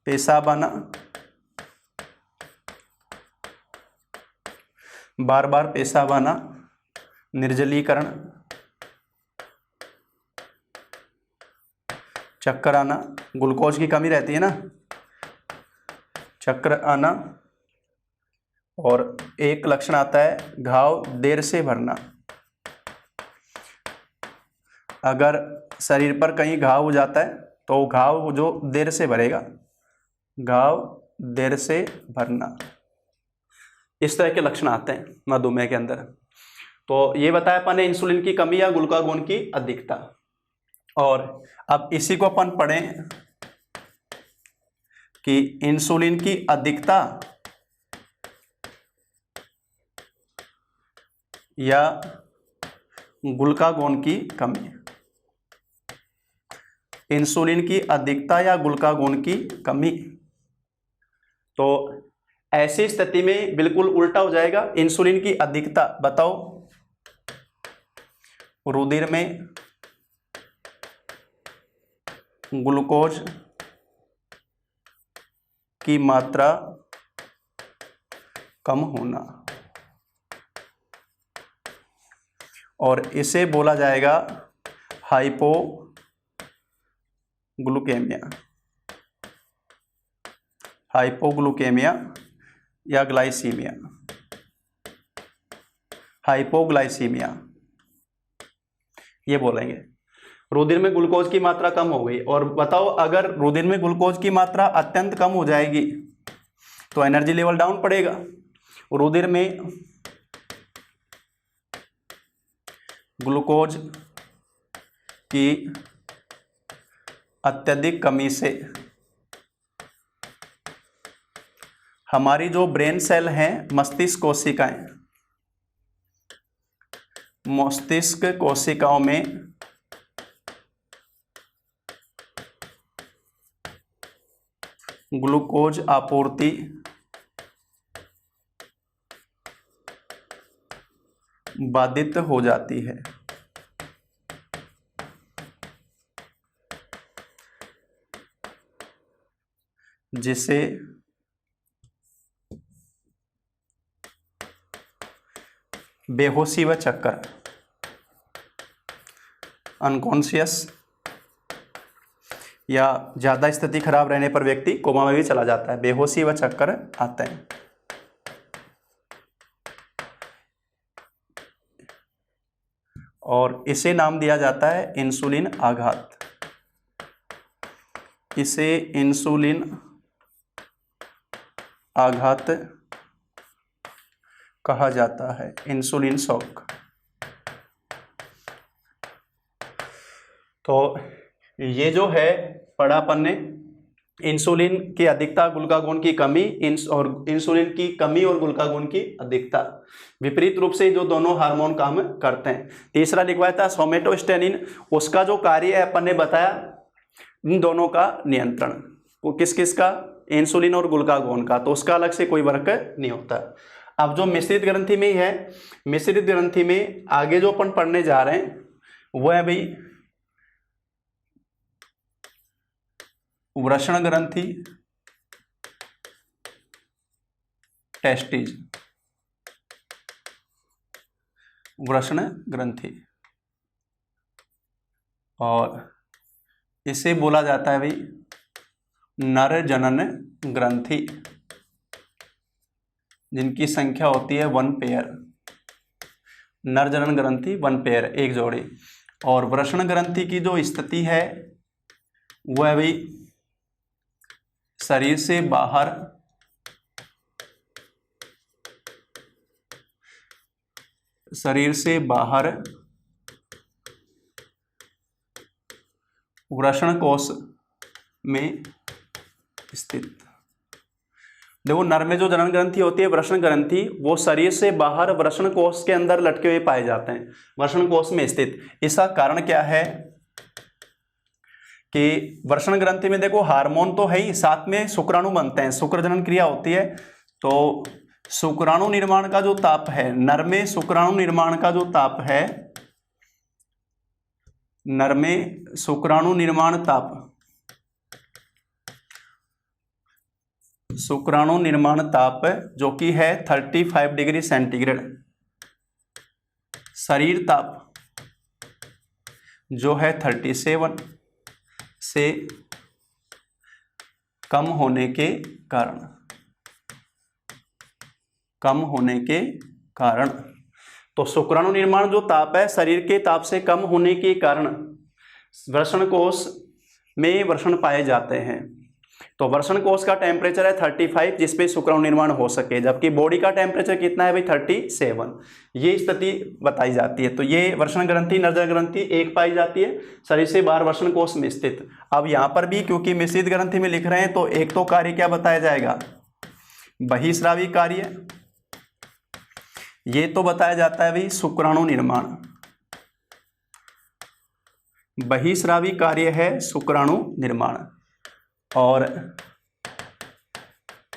पेशाब आना, बार बार पेशाब आना, निर्जलीकरण, चक्कर आना, ग्लूकोज की कमी रहती है ना, चक्कर आना, और एक लक्षण आता है घाव देर से भरना। अगर शरीर पर कहीं घाव हो जाता है तो घाव जो देर से भरेगा, घाव देर से भरना, इस तरह के लक्षण आते हैं मधुमेह के अंदर। तो ये बताया अपन ने इंसुलिन की कमी या ग्लूकागोन की अधिकता। और अब इसी को अपन पढ़ें कि इंसुलिन की अधिकता या ग्लूकागोन की कमी, इंसुलिन की अधिकता या ग्लूकागोन की कमी। तो ऐसी स्थिति में बिल्कुल उल्टा हो जाएगा। इंसुलिन की अधिकता बताओ, रुधिर में ग्लूकोज की मात्रा कम होना, और इसे बोला जाएगा हाइपोग्लूकेमिया, हाइपोग्लूकेमिया या ग्लाइसीमिया, हाइपोग्लाइसीमिया ये बोलेंगे। रुधिर में ग्लूकोज की मात्रा कम हो गई, और बताओ अगर रुधिर में ग्लूकोज की मात्रा अत्यंत कम हो जाएगी तो एनर्जी लेवल डाउन पड़ेगा। रुधिर में ग्लूकोज की अत्यधिक कमी से हमारी जो ब्रेन सेल हैं, मस्तिष्क कोशिकाएं, मस्तिष्क कोशिकाओं में ग्लूकोज आपूर्ति बाधित हो जाती है, जिसे बेहोशी व चक्कर, अनकॉन्शियस, या ज़्यादा स्थिति खराब रहने पर व्यक्ति कोमा में भी चला जाता है, बेहोशी व चक्कर आते हैं। और इसे नाम दिया जाता है इंसुलिन आघात, इसे इंसुलिन आघात कहा जाता है, इंसुलिन शॉक। तो ये जो है पढ़ा अपन ने, इंसुलिन की अधिकता, ग्लूकागोन की कमी, और इंसुलिन की कमी और ग्लूकागोन की अधिकता, विपरीत रूप से जो दोनों हार्मोन काम करते हैं। तीसरा लिखवाया था सोमेटोस्टेनिन, उसका जो कार्य है अपन ने बताया, इन दोनों का नियंत्रण, किस किस का, इंसुलिन और ग्लूकागोन का, तो उसका अलग से कोई वर्क नहीं होता। अब जो मिश्रित ग्रंथि में है, मिश्रित ग्रंथि में आगे जो अपन पढ़ने जा रहे हैं वो है भाई वृषण ग्रंथि, टेस्टिज, वृषण ग्रंथि, और इसे बोला जाता है भाई नर जनन ग्रंथि, जिनकी संख्या होती है 1 पेयर। नर जनन ग्रंथि 1 पेयर, एक जोड़ी। और वृषण ग्रंथि की जो स्थिति है वो है भाई शरीर से बाहर वृषण कोश में स्थित। देखो नर में जो जनन ग्रंथि होती है वृषण ग्रंथि, वो शरीर से बाहर वृषण कोश के अंदर लटके हुए पाए जाते हैं, वृषण कोश में स्थित। इसका कारण क्या है कि वृषण ग्रंथि में देखो हार्मोन तो है ही, साथ में शुक्राणु बनते हैं, शुक्र जनन क्रिया होती है। तो शुक्राणु निर्माण का जो ताप है, नर में शुक्राणु निर्माण का जो ताप है, नर में शुक्राणु निर्माण ताप, शुक्राणु निर्माण ताप जो कि है 35 डिग्री सेंटीग्रेड। शरीर ताप जो है 37 से कम होने के कारण तो शुक्राणु निर्माण जो ताप है शरीर के ताप से कम होने के कारण वृषण कोश में वृषण पाए जाते हैं। तो वृषण कोश का टेम्परेचर है 35 जिसपे शुक्राणु निर्माण हो सके, जबकि बॉडी का टेम्परेचर कितना है भाई 37। ये स्थिति बताई जाती है। तो ये वृषण ग्रंथि नरजन ग्रंथि एक पाई जाती है शरीर से बाहर वृषण कोश में स्थित। अब यहाँ पर भी क्योंकि मिश्रित ग्रंथि में लिख रहे हैं तो एक तो कार्य क्या बताया जाएगा, बहिस्रावी कार्य, ये तो बताया जाता है भाई शुक्राणु निर्माण, बहिस्रावी कार्य है शुक्राणु निर्माण। और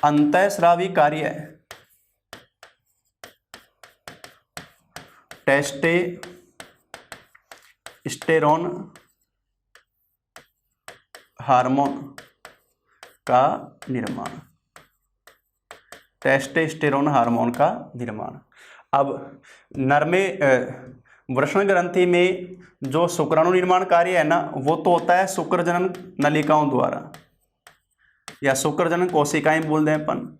अंतःस्रावी कार्य टेस्टोस्टेरोन हार्मोन का निर्माण, टेस्टोस्टेरोन हार्मोन का निर्माण। अब नर में वृषण ग्रंथि में जो शुक्राणु निर्माण कार्य है ना, वो तो होता है शुक्रजनन नलिकाओं द्वारा या शुक्रजनन कोशिकाएं बोल दें अपन।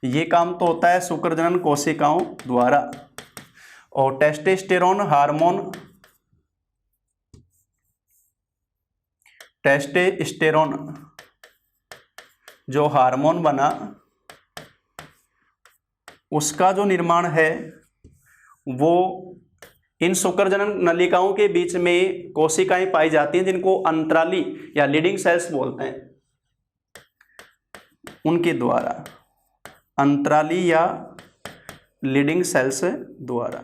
ये काम तो होता है शुक्रजनन कोशिकाओं द्वारा। और टेस्टोस्टेरोन हार्मोन, टेस्टोस्टेरोन जो हार्मोन बना उसका जो निर्माण है वो इन शुक्रजनन नलिकाओं के बीच में कोशिकाएं पाई जाती हैं जिनको अंतराली या लीडिंग सेल्स बोलते हैं, उनके द्वारा, अंतराली या लीडिंग सेल्स द्वारा,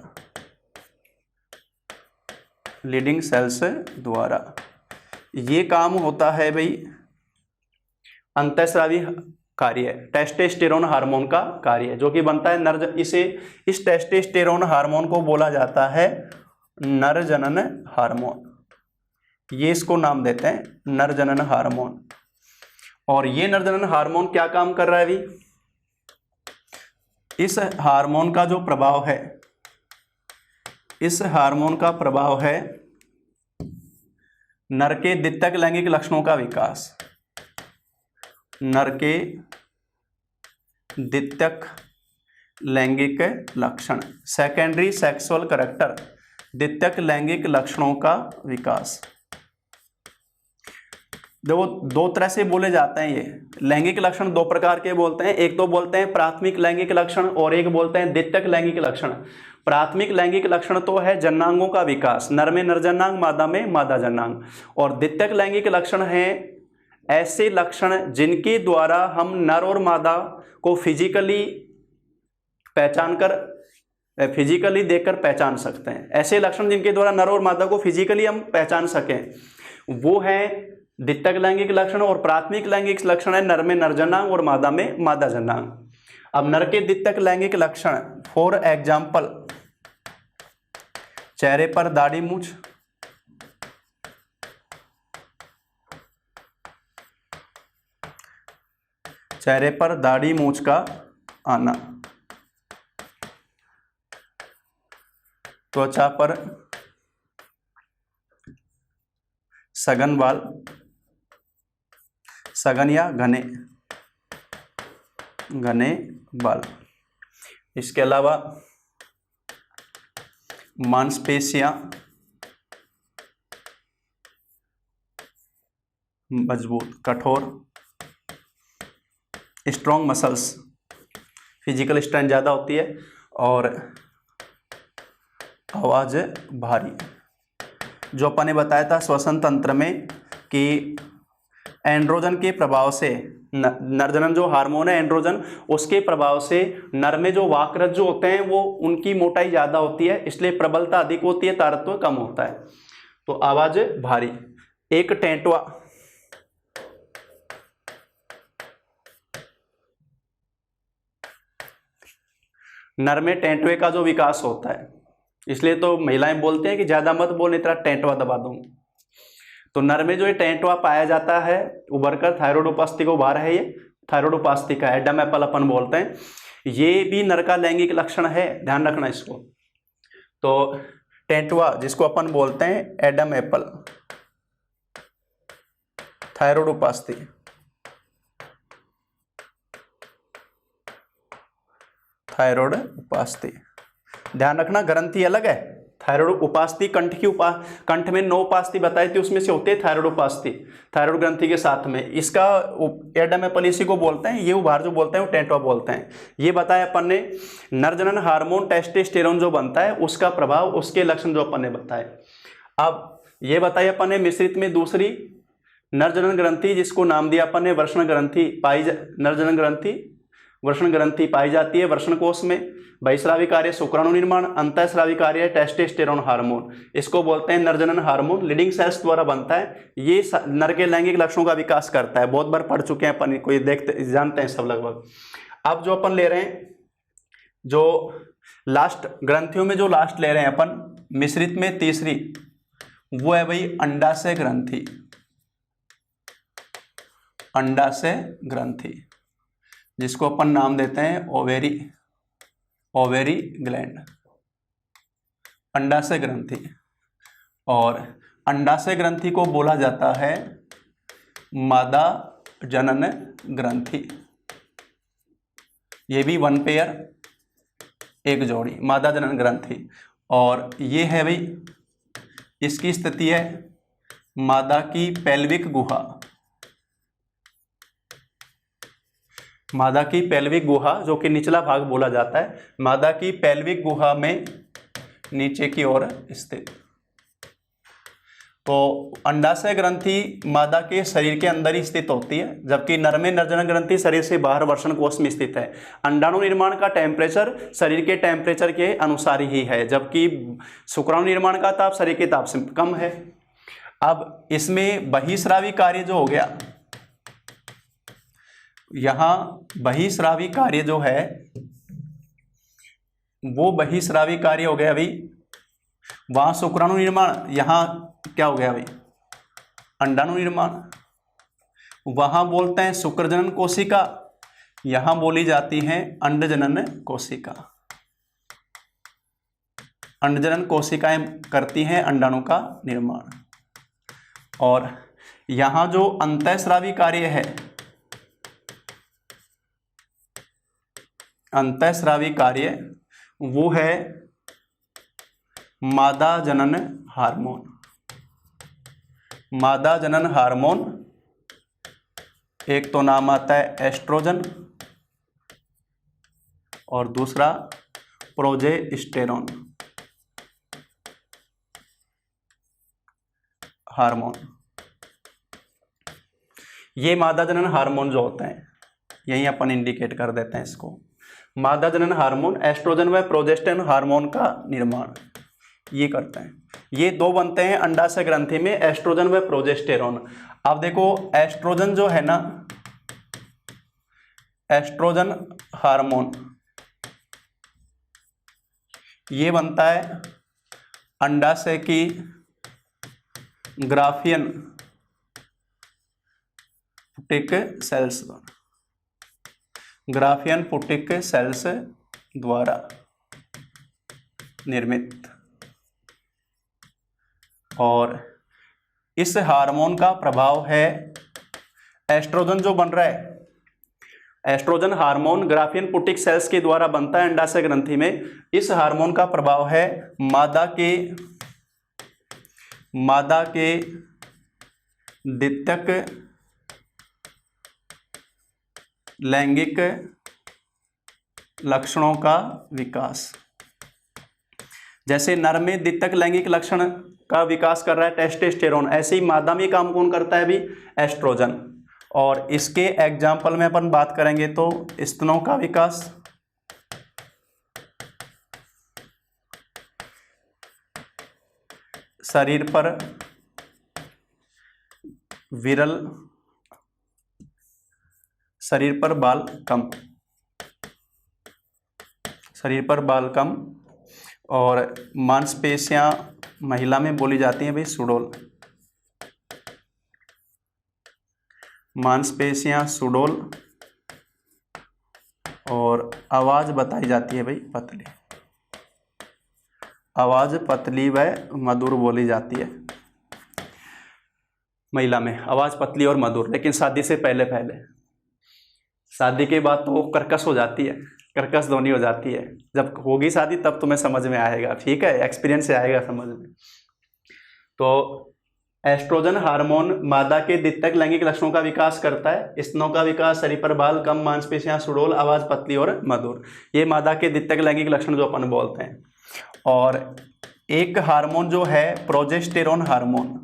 लीडिंग सेल्स द्वारा ये काम होता है भाई अंतःस्रावी कार्य, टेस्टोस्टेरोन हार्मोन का कार्य जो कि बनता है नर। इस टेस्टोस्टेरोन हार्मोन को बोला जाता है नर जनन हार्मोन, ये इसको नाम देते हैं नर जनन हार्मोन। और ये नर जनन हार्मोन क्या काम कर रहा है भाई, इस हार्मोन का जो प्रभाव है, इस हार्मोन का प्रभाव है नर के द्वितीयक लैंगिक लक्षणों का विकास, नर के द्वितीयक लैंगिक लक्षण, सेकेंडरी सेक्सुअल कैरेक्टर, द्वितीयक लैंगिक लक्षणों का विकास। देखो दो तरह से बोले जाते हैं ये लैंगिक लक्षण, दो प्रकार के बोलते हैं। एक तो बोलते हैं प्राथमिक लैंगिक लक्षण और एक बोलते हैं द्वितीयक लैंगिक लक्षण। प्राथमिक लैंगिक लक्षण तो है जनांगों का विकास, नर में नरजनांग, मादा में मादा जनांग। और द्वितीयक लैंगिक लक्षण है ऐसे लक्षण जिनके द्वारा हम नर और मादा को फिजिकली पहचान कर, फिजिकली देखकर पहचान सकते हैं। ऐसे लक्षण जिनके द्वारा नर और मादा को फिजिकली हम पहचान सकें वो है द्वितीयक लैंगिक लक्षण। और प्राथमिक लैंगिक लक्षण है नर में नरजनांग और मादा में मादा जनांग। अब नर के द्वितीयक लैंगिक लक्षण फॉर एग्जाम्पल चेहरे पर दाढ़ी मूछ, चेहरे पर दाढ़ी मूछ का आना, त्वचा पर सघन बाल, सघन या घने घने बाल। इसके अलावा मांसपेशियां मजबूत कठोर, स्ट्रॉन्ग मसल्स, फिजिकल स्ट्रेंथ ज़्यादा होती है, और आवाज़ भारी। जो अपन ने बताया था श्वसन तंत्र में कि एंड्रोजन के प्रभाव से नरजनन जो हार्मोन है एंड्रोजन, उसके प्रभाव से नर में जो वाकरज जो होते हैं वो उनकी मोटाई ज़्यादा होती है, इसलिए प्रबलता अधिक होती है, तारत्व कम होता है। तो आवाज़ भारी। एक टेंटवा नर में टेंटवे का जो विकास होता है, इसलिए तो महिलाएं बोलते हैं कि ज़्यादा मत बोल नहीं तेरा टेंटवा दबा दूंगी। तो नर में जो ये टेंटवा पाया जाता है उभरकर थायराइड उपास्थि को बाहर है, ये थायराइड उपास्थि का एडम एप्पल अपन बोलते हैं, ये भी नर का लैंगिक लक्षण है, ध्यान रखना इसको। तो टेंटवा जिसको अपन बोलते हैं एडम एप्पल, थायराइड उपास्थि, थायराइड उपास्थि, ध्यान रखना ग्रंथि अलग है। थायराइड उपास्थि कंठ की कंठ में 9 उपास्थि बताई थी, उसमें से होते हैं थायराइड उपास्थि, थायराइड ग्रंथि के साथ में। इसका एडम एप्पल इसी को बोलते हैं, ये उभार जो बोलते हैं वो टेंटवा बोलते हैं। ये बताया अपन ने। नरजनन हार्मोन टेस्टोस्टेरोन जो बनता है उसका प्रभाव, उसके लक्षण जो अपन ने बताए। अब ये बताया अपन ने मिश्रित में दूसरी नरजनन ग्रंथि, जिसको नाम दिया अपन ने वृषण ग्रंथि, नरजनन ग्रंथि वृषण ग्रंथि पाई जाती है वृषण कोश में। बहिस्रावी कार्य शुक्राणु निर्माण, अंतःस्रावी कार्य टेस्टोस्टेरोन हार्मोन, इसको बोलते हैं नरजनन हार्मोन, लीडिंग सेल्स द्वारा बनता है। ये नर के लैंगिक लक्षणों का विकास करता है। बहुत बार पढ़ चुके हैं अपन, कोई देखते जानते हैं सब लगभग। अब जो अपन ले रहे हैं, जो लास्ट ग्रंथियों में जो लास्ट ले रहे हैं अपन मिश्रित में तीसरी, वो है भाई अंडाशय ग्रंथि, अंडाशय ग्रंथि, जिसको अपन नाम देते हैं ओवेरी ग्लैंड, अंडाशय ग्रंथि। और अंडाशय ग्रंथि को बोला जाता है मादा जनन ग्रंथि। ये भी 1 पेयर, एक जोड़ी, मादा जनन ग्रंथि। और ये है भाई, इसकी स्थिति है मादा की पेल्विक गुहा, मादा की पेल्विक गुहा, जो कि निचला भाग बोला जाता है, मादा की पेल्विक गुहा में नीचे की ओर स्थित। तो अंडाशय ग्रंथि मादा के शरीर के अंदर ही स्थित होती है, जबकि नर में नरजनन ग्रंथि शरीर से बाहर वृषण कोश में स्थित है। अंडाणु निर्माण का टेम्परेचर शरीर के टेम्परेचर के अनुसार ही है, जबकि शुक्राणु निर्माण का ताप शरीर के ताप से कम है। अब इसमें बहिस्रावी कार्य जो हो गया, यहाँ बहिस्रावी कार्य जो है वो बहिस्रावी कार्य हो गया अभी, वहां शुक्राणु निर्माण, यहाँ क्या हो गया भाई अंडाणु निर्माण, वहां बोलते हैं शुक्रजनन कोशिका, यहां बोली जाती है अंडजनन कोशिका। अंडजनन कोशिकाएं करती हैं अंडाणु का निर्माण। और यहां जो अंतःस्रावी कार्य है, अंतःस्रावी कार्य वो है मादा जनन हार्मोन। मादा जनन हार्मोन, एक तो नाम आता है एस्ट्रोजन और दूसरा प्रोजेस्टेरोन हार्मोन। ये मादा जनन हार्मोन जो होते हैं, यही अपन इंडिकेट कर देते हैं इसको। मादा जनन हार्मोन एस्ट्रोजन व प्रोजेस्टेरोन हार्मोन का निर्माण ये करते हैं। ये 2 बनते हैं अंडाशय ग्रंथि में, एस्ट्रोजन व प्रोजेस्टेरोन। अब देखो एस्ट्रोजन जो है ना, एस्ट्रोजन हार्मोन ये बनता है अंडाशय की Graafian Puttick sales, Graafian Puttick sales द्वारा निर्मित। और इस हार्मोन का प्रभाव है एस्ट्रोजन जो बन रहा है, oestrogen hormone Graafian Puttick sales के द्वारा बनता है अंडाशय ग्रंथि में। इस हार्मोन का प्रभाव है मादा के द्वितीयक लैंगिक लक्षणों का विकास। जैसे नर में द्वितीयक लैंगिक लक्षण का विकास कर रहा है टेस्टोस्टेरोन, ऐसे ही मादा में काम कौन करता है भी, एस्ट्रोजन। और इसके एग्जाम्पल में अपन बात करेंगे तो स्तनों का विकास, शरीर पर विरल, शरीर पर बाल कम और मांसपेशियां महिला में बोली जाती हैं भाई सुडौल, मांसपेशियां सुडौल, और आवाज बताई जाती है भाई पतली, आवाज पतली व मधुर बोली जाती है महिला में, आवाज पतली और मधुर। लेकिन शादी से पहले शादी के बाद तो वो कर्कश हो जाती है, कर्कश ध्वनि हो जाती है। जब होगी शादी तब तुम्हें समझ में आएगा, ठीक है, एक्सपीरियंस से आएगा समझ में। तो एस्ट्रोजन हार्मोन मादा के द्वितीयक लैंगिक लक्षणों का विकास करता है, स्तनों का विकास, शरीर पर बाल कम, मांसपेशियां सुडौल, आवाज पतली और मधुर, ये मादा के द्वितीयक लैंगिक लक्षण जो अपन बोलते हैं। और एक हार्मोन जो है प्रोजेस्टेरोन हार्मोन,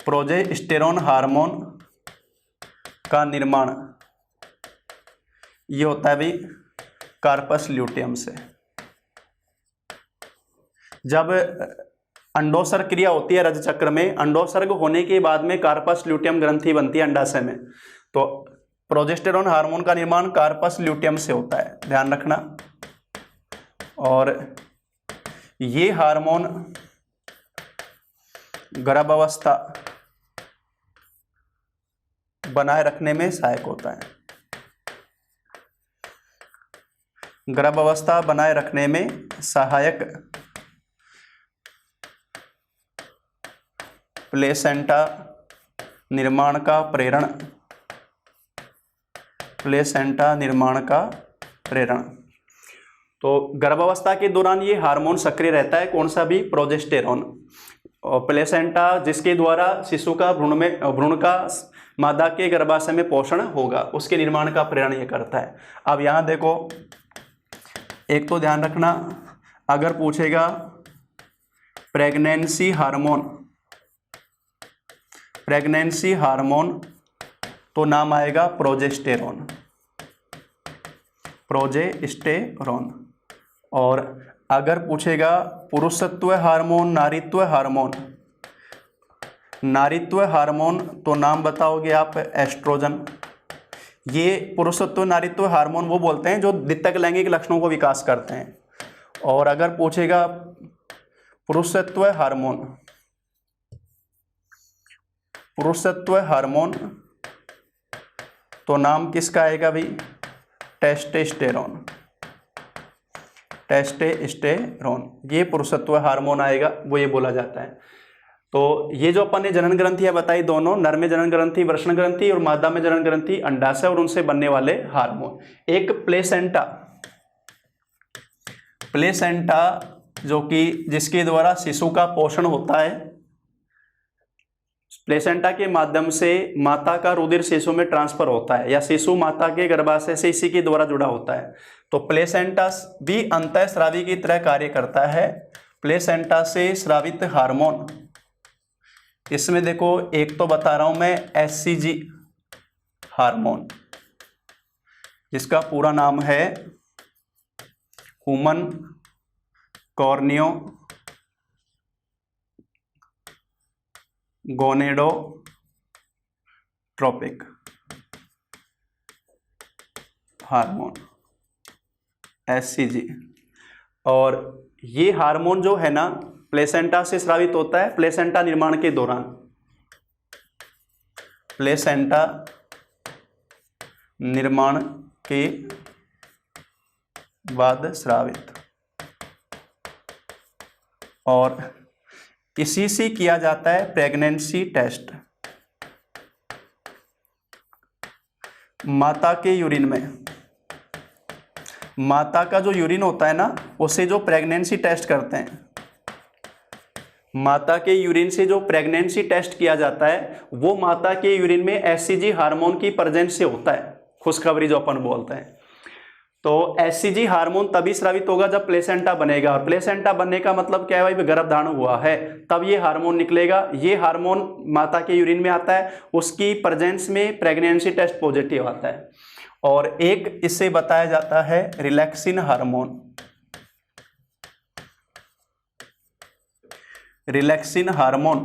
प्रोजेस्टेरोन हार्मोन का निर्माण ये होता है भी कार्पस ल्यूटियम से। जब अंडोत्सर्ग क्रिया होती है रज चक्र में, अंडोत्सर्ग होने के बाद में कार्पस ल्यूटियम ग्रंथि बनती है अंडाशय में, तो प्रोजेस्टेरोन हार्मोन का निर्माण कार्पस ल्यूटियम से होता है, ध्यान रखना। और ये हार्मोन गर्भावस्था बनाए रखने में सहायक होता है, गर्भावस्था बनाए रखने में सहायक प्लेसेंटा निर्माण का प्रेरण, प्लेसेंटा निर्माण का प्रेरण। तो गर्भावस्था के दौरान ये हार्मोन सक्रिय रहता है, कौन सा भी, प्रोजेस्टेरोन। और प्लेसेंटा जिसके द्वारा शिशु का भ्रूण का मादा के गर्भाशय में पोषण होगा, उसके निर्माण का प्रेरण ये करता है। अब यहाँ देखो, एक तो ध्यान रखना, अगर पूछेगा प्रेगनेंसी हार्मोन तो नाम आएगा प्रोजेस्टेरोन। और अगर पूछेगा पुरुषत्व हार्मोन, नारीत्व हार्मोन तो नाम बताओगे आप एस्ट्रोजन। ये पुरुषत्व नारीत्व हार्मोन वो बोलते हैं जो द्वितीयक लैंगिक लक्षणों को विकास करते हैं। और अगर पूछेगा पुरुषत्व हार्मोन तो नाम किसका आएगा भाई, टेस्टोस्टेरोन। ये पुरुषत्व हार्मोन आएगा, वो ये बोला जाता है। तो ये जो अपन ने जनन ग्रंथियां बताई दोनों, नर में जनन ग्रंथि वृषण ग्रंथि और मादा में जनन ग्रंथि अंडाशय और उनसे बनने वाले हार्मोन। एक प्लेसेंटा जो कि जिसके द्वारा शिशु का पोषण होता है, प्लेसेंटा के माध्यम से माता का रुधिर शिशु में ट्रांसफर होता है, या शिशु माता के गर्भाशय से इसी के द्वारा जुड़ा होता है। तो प्लेसेंटा भी अंतःस्रावी की तरह कार्य करता है। प्लेसेंटा से स्रावित हार्मोन, इसमें देखो एक तो बता रहा हूं मैं HCG हार्मोन, जिसका पूरा नाम है ह्यूमन कॉर्नियो गोनेडोट्रोपिक हार्मोन HCG। और ये हार्मोन जो है ना प्लेसेंटा से स्रावित होता है प्लेसेंटा निर्माण के दौरान, प्लेसेंटा निर्माण के बाद स्रावित, और इसी से किया जाता है प्रेगनेंसी टेस्ट। माता के यूरिन में, माता का जो यूरिन होता है ना, उससे जो प्रेगनेंसी टेस्ट करते हैं, माता के यूरिन से जो प्रेगनेंसी टेस्ट किया जाता है वो माता के यूरिन में एचसीजी हार्मोन की प्रेजेंस से होता है, खुशखबरी जो अपन बोलते हैं। तो एचसीजी हार्मोन तभी स्रावित होगा जब प्लेसेंटा बनेगा, और प्लेसेंटा बनने का मतलब क्या है भाई, गर्भधारण हुआ है तब ये हार्मोन निकलेगा। ये हार्मोन माता के यूरिन में आता है, उसकी प्रेजेंस में प्रेगनेंसी टेस्ट पॉजिटिव आता है। और एक इससे बताया जाता है रिलैक्सिन हार्मोन, रिलैक्सिन हार्मोन।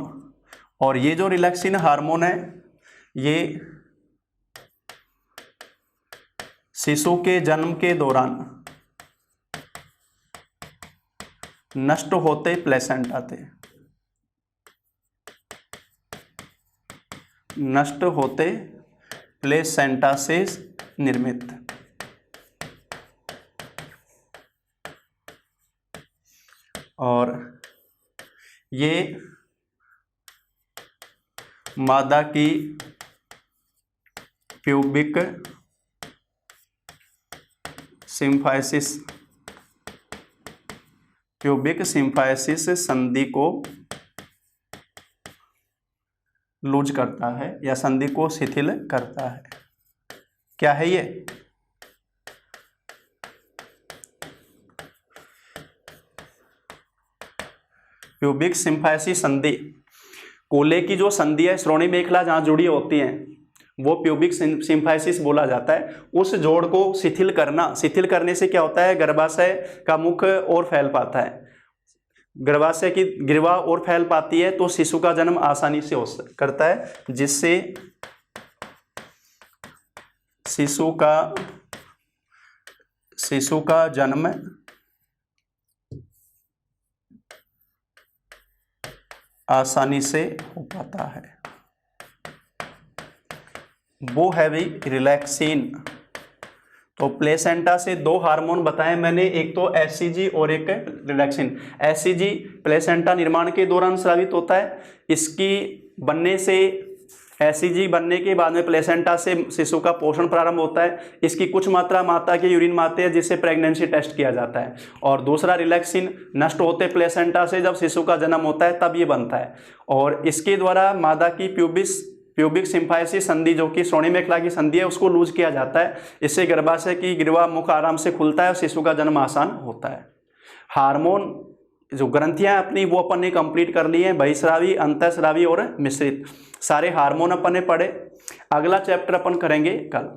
और ये जो रिलैक्सिन हार्मोन है ये शिशु के जन्म के दौरान नष्ट होते प्लेसेंटा थे, नष्ट होते प्लेसेंटा से निर्मित। और ये मादा की प्यूबिक सिम्फाइसिस, प्यूबिक सिम्फाइसिस संधि को लूज करता है या संधि को शिथिल करता है। क्या है ये? प्यूबिक सिम्फाइसिस संधि, कोले की जो संधि है श्रोणि मेखला जहां जुड़ी होती हैं वो प्यूबिक सिम्फाइसिस बोला जाता है। उस जोड़ को शिथिल करना, शिथिल करने से क्या होता है, गर्भाशय का मुख और फैल पाता है, गर्भाशय की ग्रीवा और फैल पाती है, तो शिशु का जन्म आसानी से हो करता है, जिससे शिशु का जन्म आसानी से हो पाता है। वो है भी रिलैक्सिन। तो प्लेसेंटा से दो हार्मोन बताए मैंने, एक तो एचसीजी और एक रिलैक्सिन। एचसीजी प्लेसेंटा निर्माण के दौरान स्रावित होता है, इसकी बनने से एचसीजी बनने के बाद में प्लेसेंटा से शिशु का पोषण प्रारंभ होता है, इसकी कुछ मात्रा माता के यूरिन में आती है जिससे प्रेगनेंसी टेस्ट किया जाता है। और दूसरा रिलैक्सिन नष्ट होते प्लेसेंटा से जब शिशु का जन्म होता है तब ये बनता है, और इसके द्वारा मादा की प्यूबिक सिम्फाइसिस संधि जो कि श्रोणि मेखला की संधि है उसको लूज किया जाता है। इससे गर्भाशय की ग्रीवा मुख आराम से खुलता है और शिशु का जन्म आसान होता है। हार्मोन जो ग्रंथियां अपनी वो अपन ने कंप्लीट कर ली हैं, बहिस्रावी, अंतःस्रावी और मिश्रित, सारे हार्मोन अपन ने पढ़े। अगला चैप्टर अपन करेंगे कल।